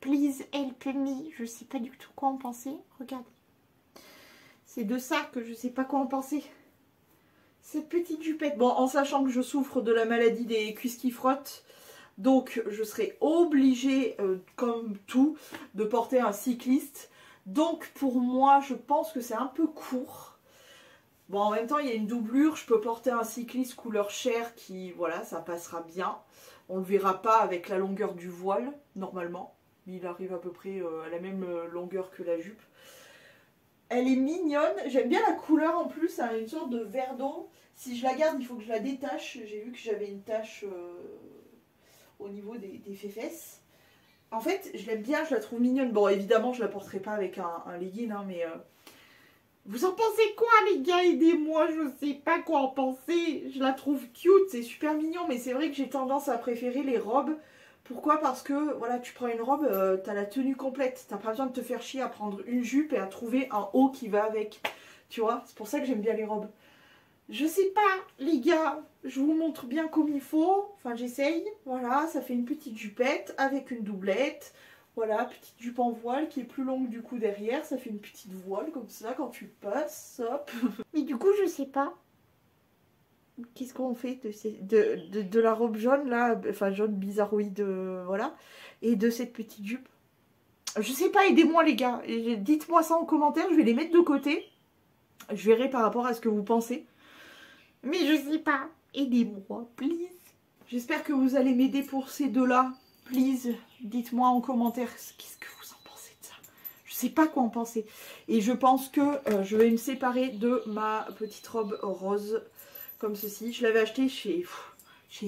Please help me. Je sais pas du tout quoi en penser. Regardez. C'est de ça que je sais pas quoi en penser. Cette petite jupette. Bon, en sachant que je souffre de la maladie des cuisses qui frottent. Donc, je serai obligée, comme tout, de porter un cycliste. Donc, pour moi, je pense que c'est un peu court. Bon, en même temps, il y a une doublure. Je peux porter un cycliste couleur chair qui, voilà, ça passera bien. On ne le verra pas avec la longueur du voile, normalement. Il arrive à peu près à la même longueur que la jupe. Elle est mignonne. J'aime bien la couleur en plus. Elle a une sorte de vert d'eau. Si je la garde, il faut que je la détache. J'ai vu que j'avais une tache... au niveau des fesses. En fait, je l'aime bien, je la trouve mignonne. Bon, évidemment, je la porterai pas avec un legging, hein, mais... Vous en pensez quoi, les gars? Aidez-moi, je sais pas quoi en penser. Je la trouve cute, c'est super mignon, mais c'est vrai que j'ai tendance à préférer les robes. Pourquoi? Parce que, voilà, tu prends une robe, t'as la tenue complète. T'as pas besoin de te faire chier à prendre une jupe et à trouver un haut qui va avec. Tu vois? C'est pour ça que j'aime bien les robes. Je sais pas, les gars, je vous montre bien comme il faut. Enfin, j'essaye. Voilà, ça fait une petite jupette avec une doublette. Voilà, petite jupe en voile qui est plus longue du coup derrière. Ça fait une petite voile comme ça quand tu passes. Hop. Mais du coup, je sais pas. Qu'est-ce qu'on fait de la robe jaune là? Enfin, jaune bizarroïde, voilà. Et de cette petite jupe. Je sais pas, aidez-moi les gars. Dites-moi ça en commentaire, je vais les mettre de côté. Je verrai par rapport à ce que vous pensez. Mais je sais pas. Aidez-moi, please. J'espère que vous allez m'aider pour ces deux-là. Please, dites-moi en commentaire qu'est-ce que vous en pensez de ça. Je sais pas quoi en penser. Et je pense que je vais me séparer de ma petite robe rose. Comme ceci. Je l'avais acheté chez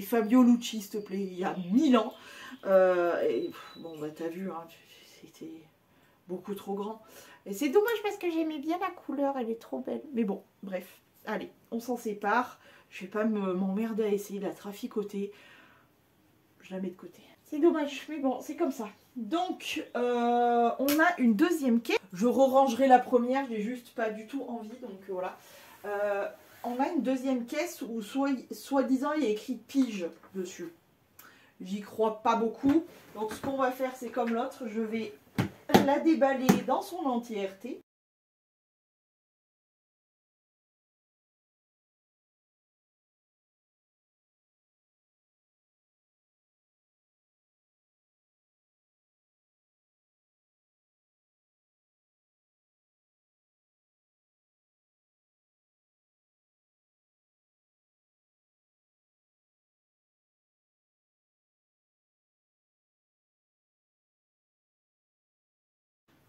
Fabio Lucci, s'il te plaît, il y a 1000 ans. Bon, bah t'as vu, hein, c'était beaucoup trop grand. Et c'est dommage parce que j'aimais bien la couleur, elle est trop belle. Mais bon, bref. Allez, on s'en sépare. Je vais pas m'emmerder à essayer de la traficoter. Je la mets de côté. C'est dommage, mais bon, c'est comme ça. Donc, on a une deuxième caisse. Je re-rangerai la première, j'ai juste pas du tout envie, donc voilà. On a une deuxième caisse où soi-disant il y a écrit pige dessus. J'y crois pas beaucoup. Donc ce qu'on va faire, c'est comme l'autre, je vais la déballer dans son entièreté.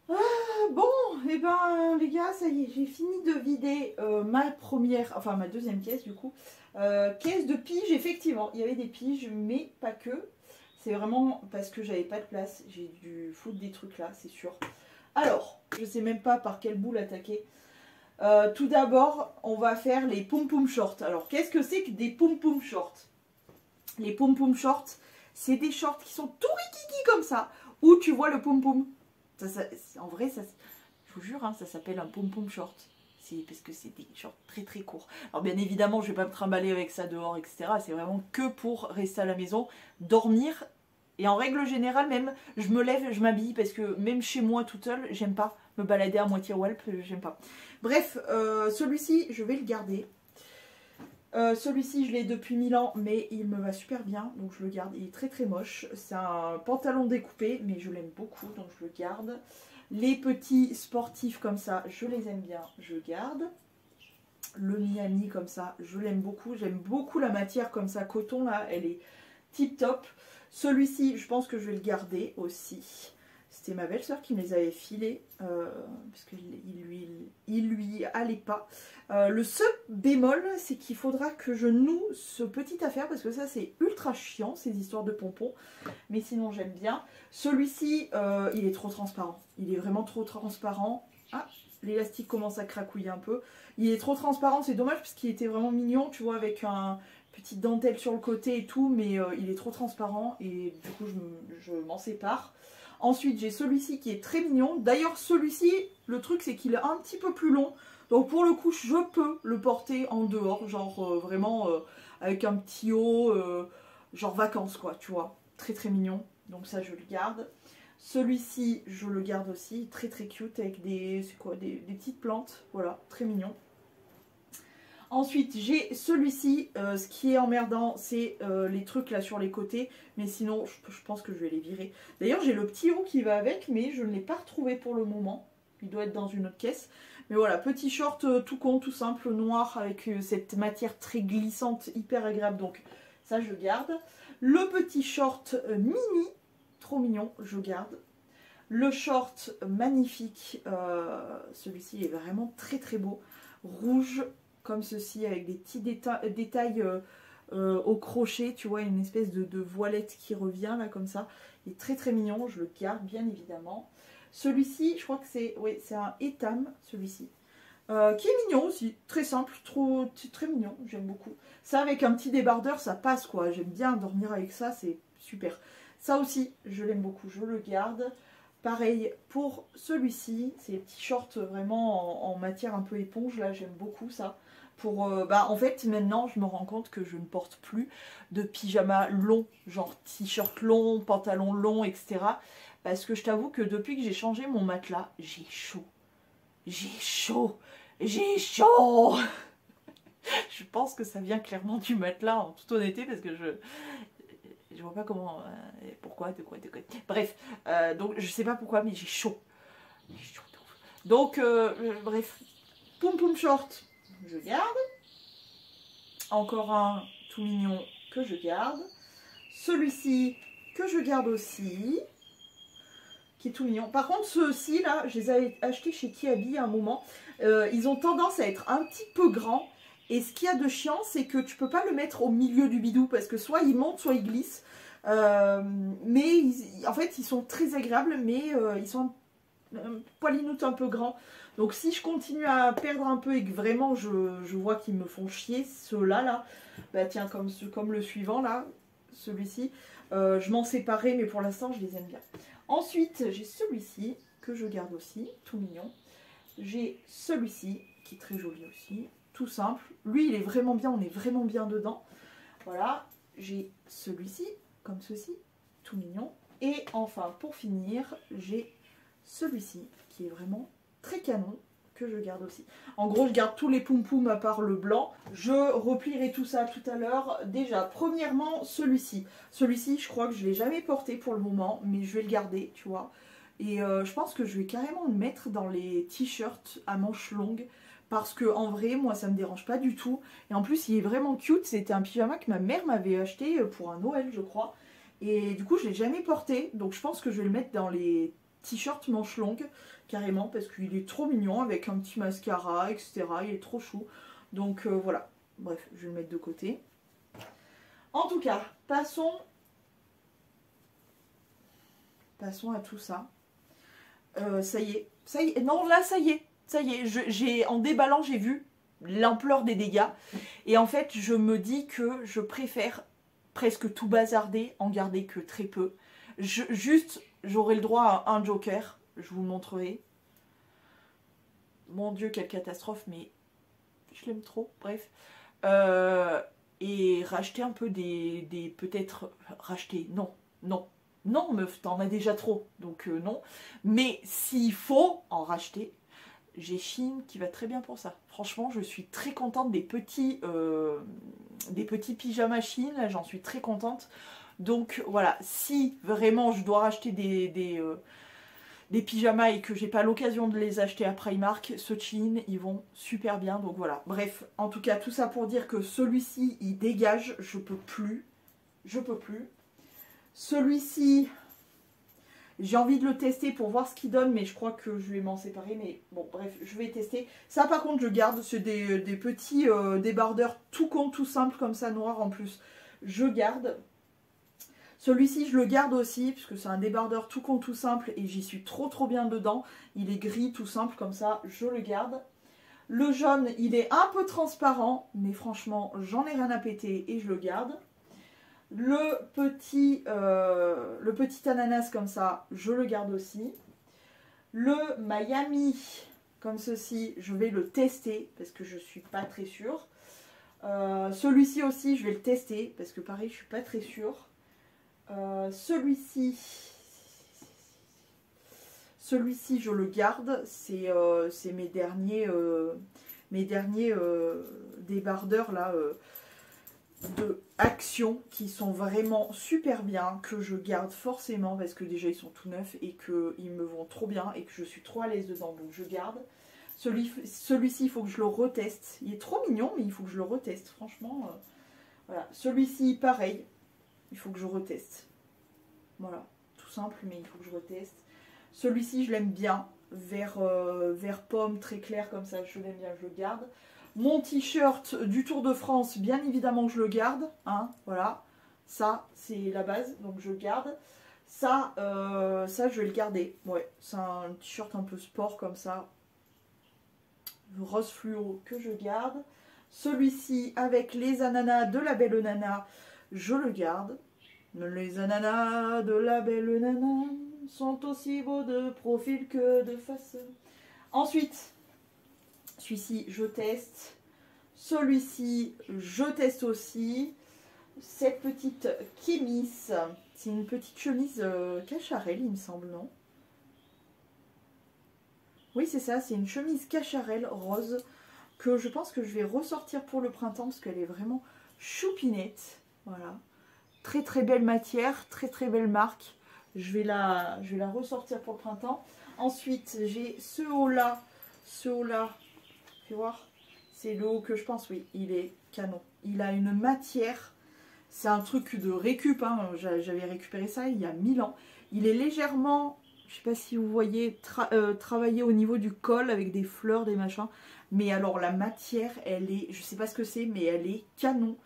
Bon, et ben les gars, ça y est, j'ai fini de vider ma deuxième caisse du coup. Caisse de piges, effectivement, il y avait des piges, mais pas que. C'est vraiment parce que j'avais pas de place, j'ai dû foutre des trucs là, c'est sûr. Alors, je sais même pas par quel bout l'attaquer. Tout d'abord, on va faire les pom-pom shorts. Alors, qu'est-ce que c'est que des pom-pom shorts? Les pom-pom shorts, c'est des shorts qui sont tout rikiki comme ça, où tu vois le pom-pom. En vrai, je vous jure, hein, ça s'appelle un pom-pom short. C'est parce que c'est des shorts très très courts. Alors bien évidemment, je vais pas me trimballer avec ça dehors, etc. C'est vraiment que pour rester à la maison, dormir. Et en règle générale, même, je me lève, je m'habille, parce que même chez moi toute seule, j'aime pas me balader à moitié walp, j'aime pas. Bref, celui-ci, je vais le garder. Celui-ci, je l'ai depuis 1000 ans, mais il me va super bien, donc je le garde. Il est très très moche. C'est un pantalon découpé, mais je l'aime beaucoup, donc je le garde. Les petits sportifs comme ça, je les aime bien, je garde. Le Miami comme ça, je l'aime beaucoup. J'aime beaucoup la matière comme ça, coton là, elle est tip top. Celui-ci, je pense que je vais le garder aussi. C'était ma belle-sœur qui me les avait filés, parce qu'il lui allait pas. Le seul bémol, c'est qu'il faudra que je noue ce petit affaire, parce que ça c'est ultra chiant, ces histoires de pompons. Mais sinon j'aime bien. Celui-ci, il est trop transparent. Il est vraiment trop transparent. Ah, l'élastique commence à cracouiller un peu. Il est trop transparent, c'est dommage, parce qu'il était vraiment mignon, tu vois, avec un petite dentelle sur le côté et tout, mais il est trop transparent, et du coup je m'en sépare. Ensuite, j'ai celui-ci qui est très mignon. D'ailleurs, celui-ci, le truc, c'est qu'il est un petit peu plus long. Donc, pour le coup, je peux le porter en dehors. Genre, vraiment, avec un petit haut, genre vacances, quoi, tu vois. Très, très mignon. Donc, ça, je le garde. Celui-ci, je le garde aussi. Très, très cute, avec des petites plantes. Voilà, très mignon. Ensuite, j'ai celui-ci. Ce qui est emmerdant, c'est les trucs là sur les côtés. Mais sinon, je pense que je vais les virer. D'ailleurs, j'ai le petit haut qui va avec, mais je ne l'ai pas retrouvé pour le moment. Il doit être dans une autre caisse. Mais voilà, petit short tout con, tout simple, noir, avec cette matière très glissante, hyper agréable. Donc, ça, je garde. Le petit short mini, trop mignon, je garde. Le short magnifique, celui-ci est vraiment très très beau. Rouge, comme ceci, avec des petits détails au crochet, tu vois, une espèce de voilette qui revient là comme ça. Il est très très mignon, je le garde bien évidemment. Celui-ci, je crois que c'est un Etam, celui-ci, qui est mignon aussi, très simple, très mignon, j'aime beaucoup. Ça avec un petit débardeur, ça passe quoi, j'aime bien dormir avec ça, c'est super. Ça aussi, je l'aime beaucoup, je le garde. Pareil pour celui-ci, c'est les petits shorts vraiment en matière un peu éponge, là j'aime beaucoup ça. En fait maintenant je me rends compte que je ne porte plus de pyjama long, genre t-shirt long, pantalon long, etc. Parce que je t'avoue que depuis que j'ai changé mon matelas, j'ai chaud. J'ai chaud. J'ai chaud. Je pense que ça vient clairement du matelas en toute honnêteté parce que je vois pas comment, pourquoi, de quoi. Bref, donc je sais pas pourquoi mais j'ai chaud. J'ai chaud de ouf. Donc bref, Pom Pom Short, je garde. Encore un tout mignon que je garde. Celui-ci que je garde aussi. Qui est tout mignon. Par contre, ceux-ci là, je les avais achetés chez Kiabi à un moment. Ils ont tendance à être un petit peu grands. Et ce qu'il y a de chiant, c'est que tu peux pas le mettre au milieu du bidou. Parce que soit il monte, soit il glisse. En fait, ils sont très agréables. Mais ils sont poilinoutes un peu grands. Donc si je continue à perdre un peu et que vraiment je vois qu'ils me font chier, ceux-là, là, bah tiens, comme le suivant, là, celui-ci, je m'en séparais, mais pour l'instant, je les aime bien. Ensuite, j'ai celui-ci, que je garde aussi, tout mignon. J'ai celui-ci, qui est très joli aussi, tout simple. Lui, il est vraiment bien, on est vraiment bien dedans. Voilà, j'ai celui-ci, comme ceci, tout mignon. Et enfin, pour finir, j'ai celui-ci, qui est vraiment très canon, que je garde aussi. En gros, je garde tous les poum-poum à part le blanc. Je replierai tout ça tout à l'heure. Déjà, premièrement, celui-ci. Celui-ci, je crois que je ne l'ai jamais porté pour le moment, mais je vais le garder, tu vois. Et je pense que je vais carrément le mettre dans les t-shirts à manches longues. Parce que en vrai, moi, ça me dérange pas du tout. Et en plus, il est vraiment cute. C'était un pyjama que ma mère m'avait acheté pour un Noël, je crois. Et du coup, je ne l'ai jamais porté. Donc, je pense que je vais le mettre dans les t-shirt manche longue, carrément, parce qu'il est trop mignon, avec un petit mascara, etc. Il est trop chou. Donc voilà, bref, je vais le mettre de côté. En tout cas, passons à tout ça. Ça y est, non là ça y est, en déballant j'ai vu l'ampleur des dégâts. Et en fait, je me dis que je préfère presque tout bazarder, en garder que très peu. Juste, j'aurai le droit à un joker, je vous le montrerai. Mon Dieu, quelle catastrophe, mais je l'aime trop, bref. Et racheter un peu peut-être, racheter, non, meuf, t'en as déjà trop, donc non. Mais s'il faut en racheter, j'ai Shein qui va très bien pour ça. Franchement, je suis très contente des petits pyjamas Shein, là, j'en suis très contente. Donc voilà, si vraiment je dois racheter des pyjamas et que j'ai pas l'occasion de les acheter à Primark, ceux de Shein, ils vont super bien. Donc voilà, bref, en tout cas, tout ça pour dire que celui-ci, il dégage, je peux plus. Celui-ci, j'ai envie de le tester pour voir ce qu'il donne, mais je crois que je vais m'en séparer. Mais bon, bref, je vais tester. Ça, par contre, je garde. C'est des petits débardeurs tout con, tout simple, comme ça, noir en plus. Je garde. Celui-ci, je le garde aussi, puisque c'est un débardeur tout con, tout simple, et j'y suis trop bien dedans. Il est gris, tout simple, comme ça, je le garde. Le jaune, il est un peu transparent, mais franchement, j'en ai rien à péter, et je le garde. Le petit ananas comme ça, je le garde aussi. Le Miami comme ceci, je vais le tester parce que je suis pas très sûre. Celui-ci aussi, je vais le tester parce que pareil, je suis pas très sûre. Celui-ci, je le garde. C'est mes derniers débardeurs là. De Action qui sont vraiment super bien, que je garde forcément parce que déjà ils sont tout neufs et qu'ils me vont trop bien et que je suis trop à l'aise dedans, donc je garde. Celui-ci, il faut que je le reteste. Il est trop mignon, mais il faut que je le reteste, franchement. Voilà. Celui-ci, pareil, il faut que je reteste. Voilà, tout simple, mais il faut que je reteste. Celui-ci, je l'aime bien, vert pomme, très clair comme ça, je l'aime bien, je le garde. Mon t-shirt du Tour de France, bien évidemment que je le garde, hein, voilà. Ça, c'est la base, donc je le garde. Ça, je vais le garder. Ouais, c'est un t-shirt un peu sport comme ça. Rose fluo que je garde. Celui-ci avec les ananas de la belle nana, je le garde. Les ananas de la belle nana sont aussi beaux de profil que de face. Ensuite, celui-ci, je teste. Celui-ci, je teste aussi. Cette petite Kémis, c'est une petite chemise cacharel, il me semble, non? Oui, c'est ça, c'est une chemise cacharel rose que je pense que je vais ressortir pour le printemps parce qu'elle est vraiment choupinette. Voilà. Très belle matière, très belle marque. Je vais la ressortir pour le printemps. Ensuite, j'ai ce haut-là. Fais voir. C'est le haut que je pense, oui, il est canon. Il a une matière, c'est un truc de récup, hein. J'avais récupéré ça il y a 1000 ans. Il est légèrement, je sais pas si vous voyez, travaillé au niveau du col avec des fleurs, des machins. Mais alors la matière, elle est, je sais pas ce que c'est, mais elle est canon.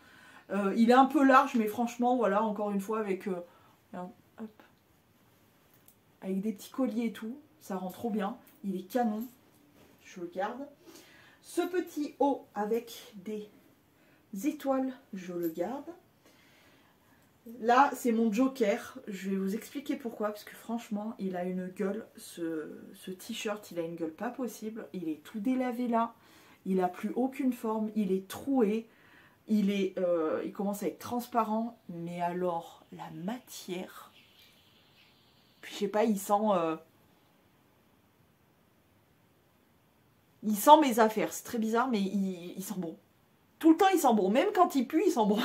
Il est un peu large, mais franchement, voilà, encore une fois, avec des petits colliers et tout, ça rend trop bien. Il est canon, je le garde. Ce petit haut avec des étoiles, je le garde. Là, c'est mon joker. Je vais vous expliquer pourquoi. Parce que franchement, il a une gueule. Ce t-shirt, il a une gueule pas possible. Il est tout délavé là. Il n'a plus aucune forme. Il est troué. Il commence à être transparent. Mais alors, la matière... Puis, je sais pas, il sent... Il sent mes affaires, c'est très bizarre, mais il sent bon. Tout le temps, il sent bon. Même quand il pue, il sent bon.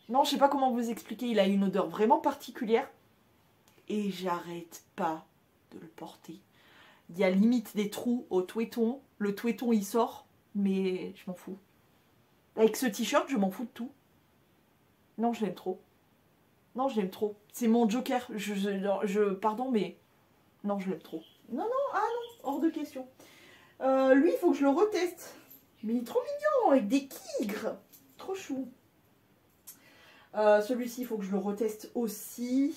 Non, je sais pas comment vous expliquer. Il a une odeur vraiment particulière. Et j'arrête pas de le porter. Il y a limite des trous au touéton. Le touéton, il sort. Mais je m'en fous. Avec ce t-shirt, je m'en fous de tout. Non, je l'aime trop. Non, je l'aime trop. C'est mon joker. Pardon, mais... Non, je l'aime trop. Non, non, ah non, hors de question. Lui, il faut que je le reteste. Mais il est trop mignon, avec des tigres. Trop chou. Celui-ci, il faut que je le reteste aussi.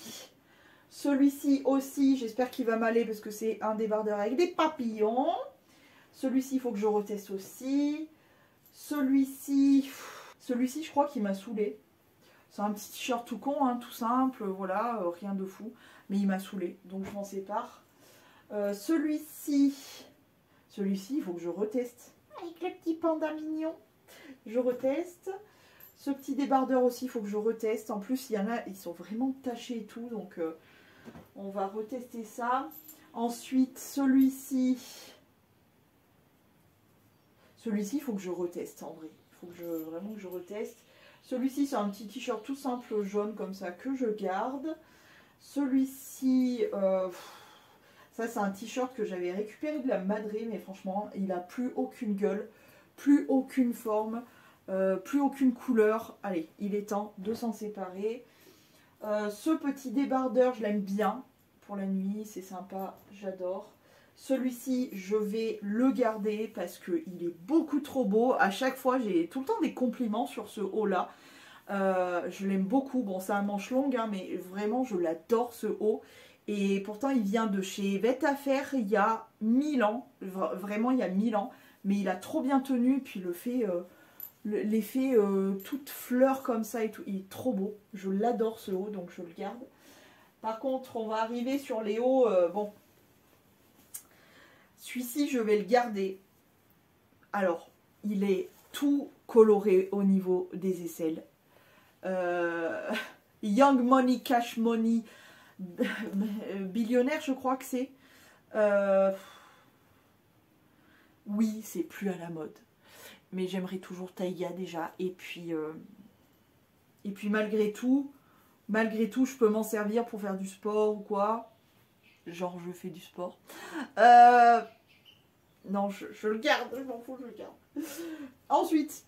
Celui-ci aussi, j'espère qu'il va m'aller parce que c'est un débardeur avec des papillons. Celui-ci, il faut que je reteste aussi. Celui-ci, je crois qu'il m'a saoulé. C'est un petit t-shirt tout con, hein, tout simple, voilà, rien de fou. Mais il m'a saoulé, donc je m'en sépare. Celui-ci, il faut que je reteste. Avec le petit panda mignon. Je reteste. Ce petit débardeur aussi, il faut que je reteste. En plus, il y en a, ils sont vraiment tachés et tout, donc on va retester ça. Ensuite, celui-ci, il faut que je reteste en vrai. Il faut que vraiment que je reteste. Celui-ci, c'est un petit t-shirt tout simple jaune comme ça que je garde. Celui-ci, ça c'est un t-shirt que j'avais récupéré de la Madré, mais franchement, il n'a plus aucune gueule, plus aucune forme, plus aucune couleur. Allez, il est temps de s'en séparer. Ce petit débardeur, je l'aime bien pour la nuit, c'est sympa, j'adore. Celui-ci, je vais le garder parce qu'il est beaucoup trop beau. À chaque fois, j'ai tout le temps des compliments sur ce haut-là. Je l'aime beaucoup. Bon, c'est un manche longue, hein, mais vraiment, je l'adore ce haut. Et pourtant, il vient de chez Vetafer il y a 1000 ans. Vraiment, il y a 1000 ans. Mais il a trop bien tenu. Puis l'effet toute fleur comme ça et tout, il est trop beau. Je l'adore ce haut, donc je le garde. Par contre, on va arriver sur les hauts. Bon, celui-ci, je vais le garder. Alors, il est tout coloré au niveau des aisselles. Young Money, Cash Money, billionnaire, je crois que c'est. Oui, c'est plus à la mode. Mais j'aimerais toujours Taiga déjà. Et puis malgré tout, je peux m'en servir pour faire du sport ou quoi. Genre, je fais du sport. Non, je le garde, je m'en fous, je le garde. Ensuite,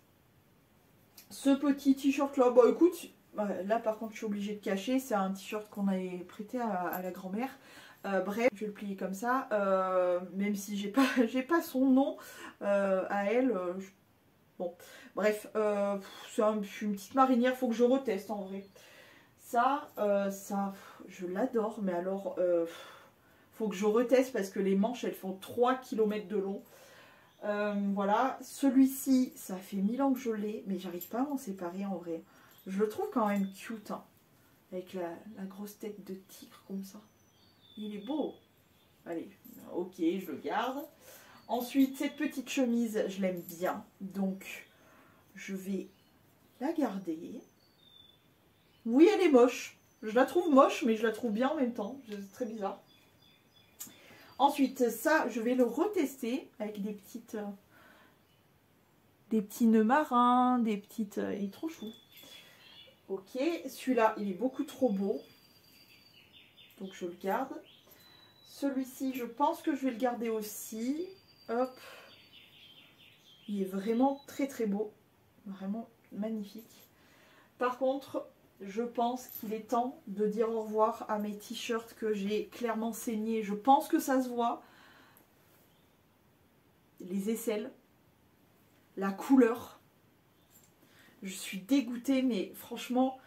ce petit t-shirt là, bah écoute, là par contre je suis obligée de cacher, c'est un t-shirt qu'on avait prêté à la grand-mère. Bref, je vais le plier comme ça, même si j'ai pas son nom à elle. Bon, bref, c'est une petite marinière, faut que je reteste en vrai. Ça, je l'adore, mais alors, faut que je reteste parce que les manches, elles font 3 km de long. Voilà, celui-ci, ça fait 1000 ans que je l'ai, mais j'arrive pas à m'en séparer en vrai. Je le trouve quand même cute, hein, avec la grosse tête de tigre comme ça. Il est beau. Allez, ok, je le garde. Ensuite, cette petite chemise, je l'aime bien, donc je vais la garder. Oui, elle est moche. Je la trouve moche, mais je la trouve bien en même temps. C'est très bizarre. Ensuite, ça, je vais le retester avec des petits nœuds marins, des petites... il est trop chou. Ok, celui-là, il est beaucoup trop beau. Donc, je le garde. Celui-ci, je pense que je vais le garder aussi. Hop. Il est vraiment très très beau. Vraiment magnifique. Par contre, je pense qu'il est temps de dire au revoir à mes t-shirts que j'ai clairement saignés. Je pense que ça se voit. Les aisselles. La couleur. Je suis dégoûtée, mais franchement,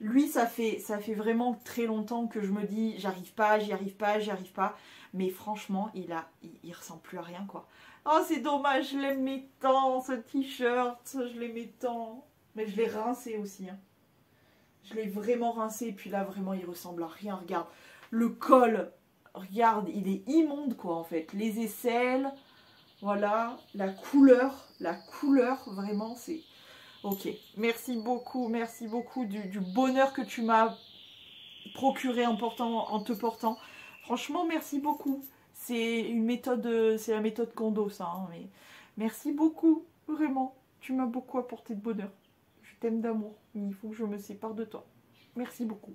lui, ça fait vraiment très longtemps que je me dis, j'arrive pas, j'y arrive pas, j'y arrive pas. Mais franchement, il ressemble plus à rien, quoi. Oh, c'est dommage, je l'aimais tant, ce t-shirt, je l'aimais tant. Mais je l'ai rincé aussi, hein. Je l'ai vraiment rincé, et puis là, vraiment, il ressemble à rien. Regarde, le col, regarde, il est immonde, quoi, en fait. Les aisselles, voilà, la couleur, vraiment, c'est... Ok, merci beaucoup du bonheur que tu m'as procuré en te portant. Franchement, merci beaucoup. C'est une méthode, c'est la méthode Kondo, ça. Hein, mais merci beaucoup, vraiment. Tu m'as beaucoup apporté de bonheur. Je t'aime d'amour, mais il faut que je me sépare de toi. Merci beaucoup.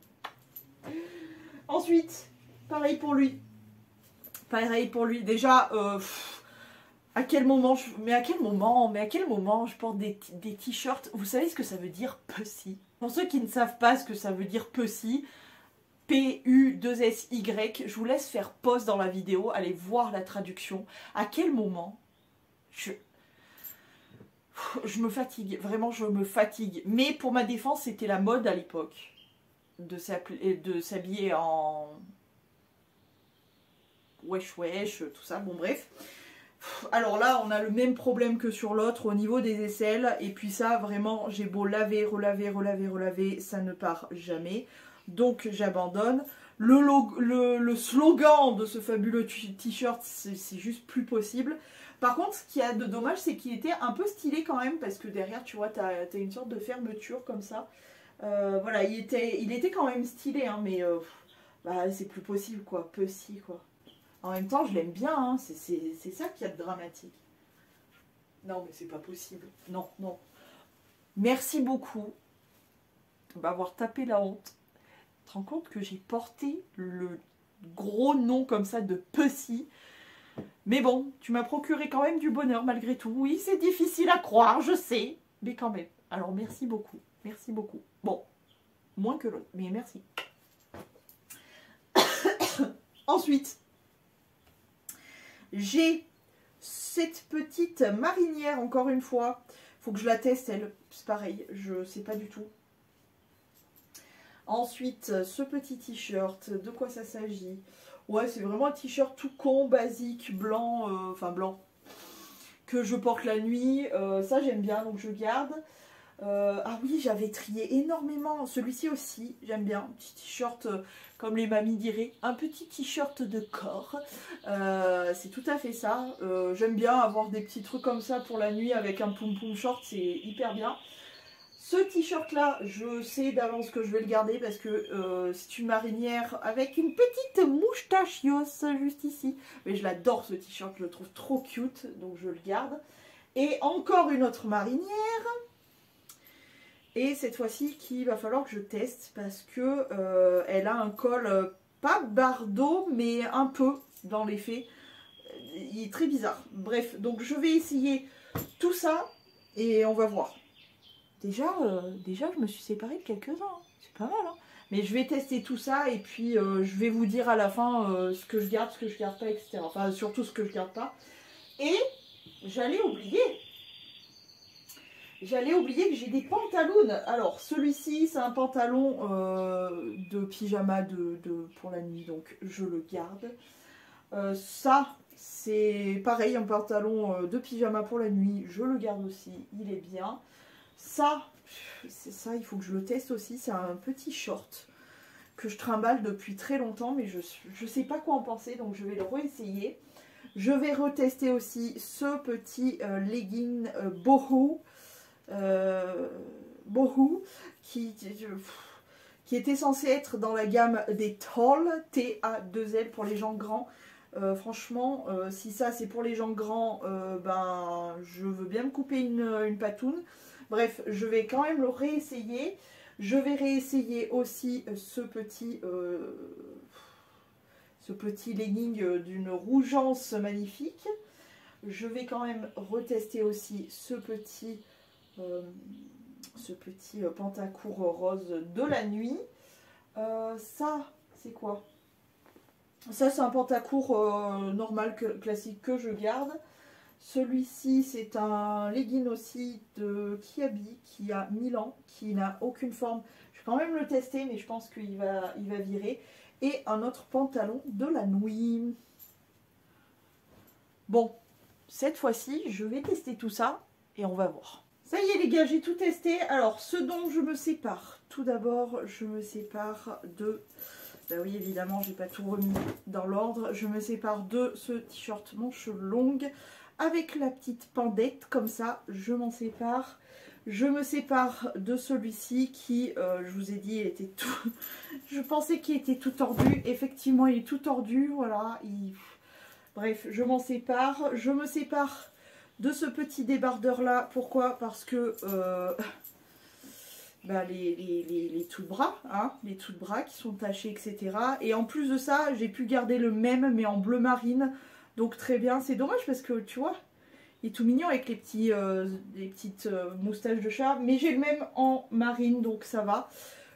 Ensuite, pareil pour lui. Déjà, À quel moment mais à quel moment je porte des t-shirts? Vous savez ce que ça veut dire pussy? Pour ceux qui ne savent pas ce que ça veut dire pussy, P-U-2-S-Y, je vous laisse faire pause dans la vidéo, allez voir la traduction. À quel moment je me fatigue, vraiment je me fatigue. Mais pour ma défense, c'était la mode à l'époque de s'habiller en wesh wesh, tout ça, bon bref. Alors là, on a le même problème que sur l'autre au niveau des aisselles. Et puis ça, vraiment, j'ai beau laver, relaver, relaver, relaver, ça ne part jamais. Donc j'abandonne. Le slogan de ce fabuleux t-shirt, c'est juste plus possible. Par contre, ce qu'il y a de dommage, c'est qu'il était un peu stylé quand même. Parce que derrière, tu vois, t'as une sorte de fermeture comme ça. Voilà, il était quand même stylé, hein, mais bah, c'est plus possible, quoi. Pussy, quoi. En même temps, je l'aime bien, hein. C'est ça qu'il y a de dramatique. Non, mais c'est pas possible. Non, non. Merci beaucoup de m'avoir tapé la honte. Tu te rends compte que j'ai porté le gros nom comme ça de Pussy. Mais bon, tu m'as procuré quand même du bonheur malgré tout. Oui, c'est difficile à croire, je sais. Mais quand même. Alors, merci beaucoup. Merci beaucoup. Bon, moins que l'autre, mais merci. Ensuite, j'ai cette petite marinière, encore une fois. Faut que je la teste, elle. C'est pareil, je sais pas du tout. Ensuite, ce petit t-shirt, de quoi ça s'agit? Ouais, c'est vraiment un t-shirt tout con, basique, blanc, enfin blanc, que je porte la nuit. Ça, j'aime bien, donc je garde. Ah oui, j'avais trié énormément. Celui-ci aussi, j'aime bien. Un petit t-shirt, comme les mamies diraient, un petit t-shirt de corps. C'est tout à fait ça. J'aime bien avoir des petits trucs comme ça pour la nuit avec un poum-poum short, c'est hyper bien. Ce t-shirt-là, je sais d'avance que je vais le garder parce que c'est une marinière avec une petite moustachios juste ici. Mais je l'adore ce t-shirt, je le trouve trop cute, donc je le garde. Et encore une autre marinière. Et cette fois-ci, qu'il va falloir que je teste parce que elle a un col pas bardeau, mais un peu dans les faits. Il est très bizarre. Bref, donc je vais essayer tout ça et on va voir. Déjà, je me suis séparée de quelques-uns. Hein. C'est pas mal. Hein. Mais je vais tester tout ça et puis je vais vous dire à la fin ce que je garde, ce que je garde pas, etc. Enfin, surtout ce que je garde pas. Et j'allais oublier. J'allais oublier que j'ai des pantalons. Alors, celui-ci, c'est un pantalon de pyjama pour la nuit, donc je le garde. Ça, c'est pareil, un pantalon de pyjama pour la nuit, je le garde aussi, il est bien. Ça, c'est ça, il faut que je le teste aussi. C'est un petit short que je trimballe depuis très longtemps, mais je ne sais pas quoi en penser, donc je vais le réessayer. Je vais retester aussi ce petit legging boho. Boho qui était censé être dans la gamme des tall, T-A-2-L pour les gens grands. Franchement, si ça c'est pour les gens grands, ben je veux bien me couper une patoune. Bref, je vais quand même le réessayer. Je vais réessayer aussi ce petit legging d'une rougeance magnifique. Je vais quand même retester aussi ce petit pantacourt rose de la nuit. Ça, c'est quoi? Ça, c'est un pantacourt normal, classique, que je garde. Celui-ci, c'est un legging aussi de Kiabi, qui a 1000 ans, qui n'a aucune forme. Je vais quand même le tester, mais je pense qu'il va virer. Et un autre pantalon de la nuit. Bon, cette fois-ci, je vais tester tout ça et on va voir. Ça y est les gars, j'ai tout testé. Alors, ce dont je me sépare. Tout d'abord, je me sépare de... Bah oui, évidemment, j'ai pas tout remis dans l'ordre. Je me sépare de ce t-shirt manche longue avec la petite pendette, comme ça, je m'en sépare. Je me sépare de celui-ci qui, je vous ai dit, il était tout... je pensais qu'il était tout tordu. Effectivement, il est tout tordu, voilà. Bref, je m'en sépare. Je me sépare de ce petit débardeur-là. Pourquoi? Parce que... bah, les tout de bras, hein, les tout de bras qui sont tachés, etc. Et en plus de ça, j'ai pu garder le même, mais en bleu marine. Donc très bien, c'est dommage parce que, tu vois, Il est tout mignon avec les petites moustaches de chat. Mais j'ai le même en marine, donc ça va.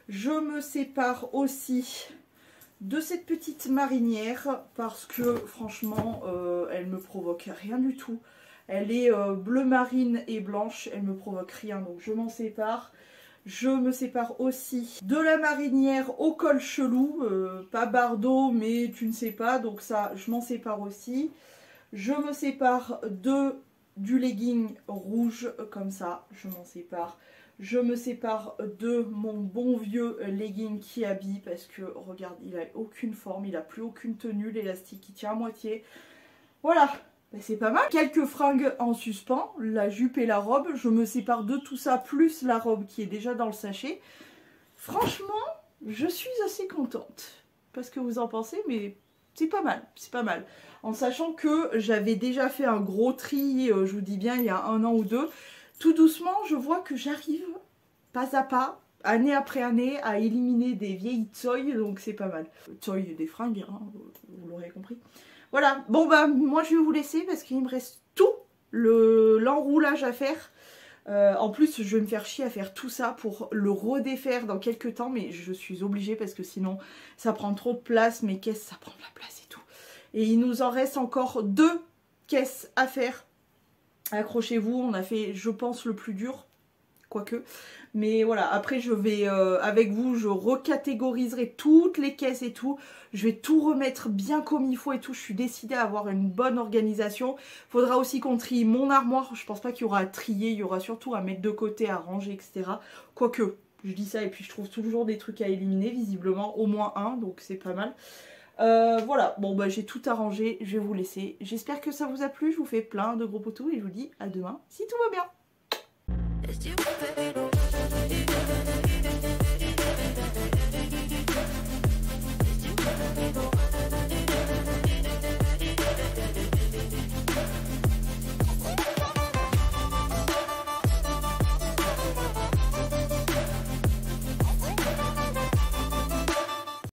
Je me sépare aussi de cette petite marinière parce que franchement, elle me provoque rien du tout. Elle est bleu marine et blanche, elle me provoque rien, donc je m'en sépare. Je me sépare aussi de la marinière au col chelou, pas Bardot, mais tu ne sais pas, donc ça, je m'en sépare aussi. Je me sépare du legging rouge, comme ça, je m'en sépare. Je me sépare de mon bon vieux legging qui habille, parce que, regarde, il a aucune forme, il n'a plus aucune tenue, l'élastique il tient à moitié. Voilà. Ben c'est pas mal. Quelques fringues en suspens, la jupe et la robe. Je me sépare de tout ça, plus la robe qui est déjà dans le sachet. Franchement, je suis assez contente. Pas ce que vous en pensez, mais c'est pas mal. C'est pas mal. En sachant que j'avais déjà fait un gros tri, je vous dis bien, il y a 1 an ou 2. Tout doucement, je vois que j'arrive, pas à pas, année après année, à éliminer des vieilles toys. Donc c'est pas mal. Toys des fringues, hein, vous l'aurez compris. Voilà, bon bah moi je vais vous laisser parce qu'il me reste tout l'enroulage à faire. En plus je vais me faire chier à faire tout ça pour le redéfaire dans quelques temps, mais je suis obligée parce que sinon ça prend trop de place, mes caisses ça prend de la place et tout. Et il nous en reste encore 2 caisses à faire. Accrochez-vous, on a fait je pense le plus dur. Quoique, mais voilà, après je vais avec vous, je recatégoriserai toutes les caisses et tout, je vais tout remettre bien comme il faut et tout. Je suis décidée à avoir une bonne organisation. Faudra aussi qu'on trie mon armoire, je pense pas qu'il y aura à trier, il y aura surtout à mettre de côté, à ranger, etc. Quoique, je dis ça et puis je trouve toujours des trucs à éliminer, visiblement, au moins un, donc c'est pas mal. Voilà, bon bah j'ai tout arrangé, je vais vous laisser. J'espère que ça vous a plu, je vous fais plein de gros potous et je vous dis à demain si tout va bien. It's your favorite.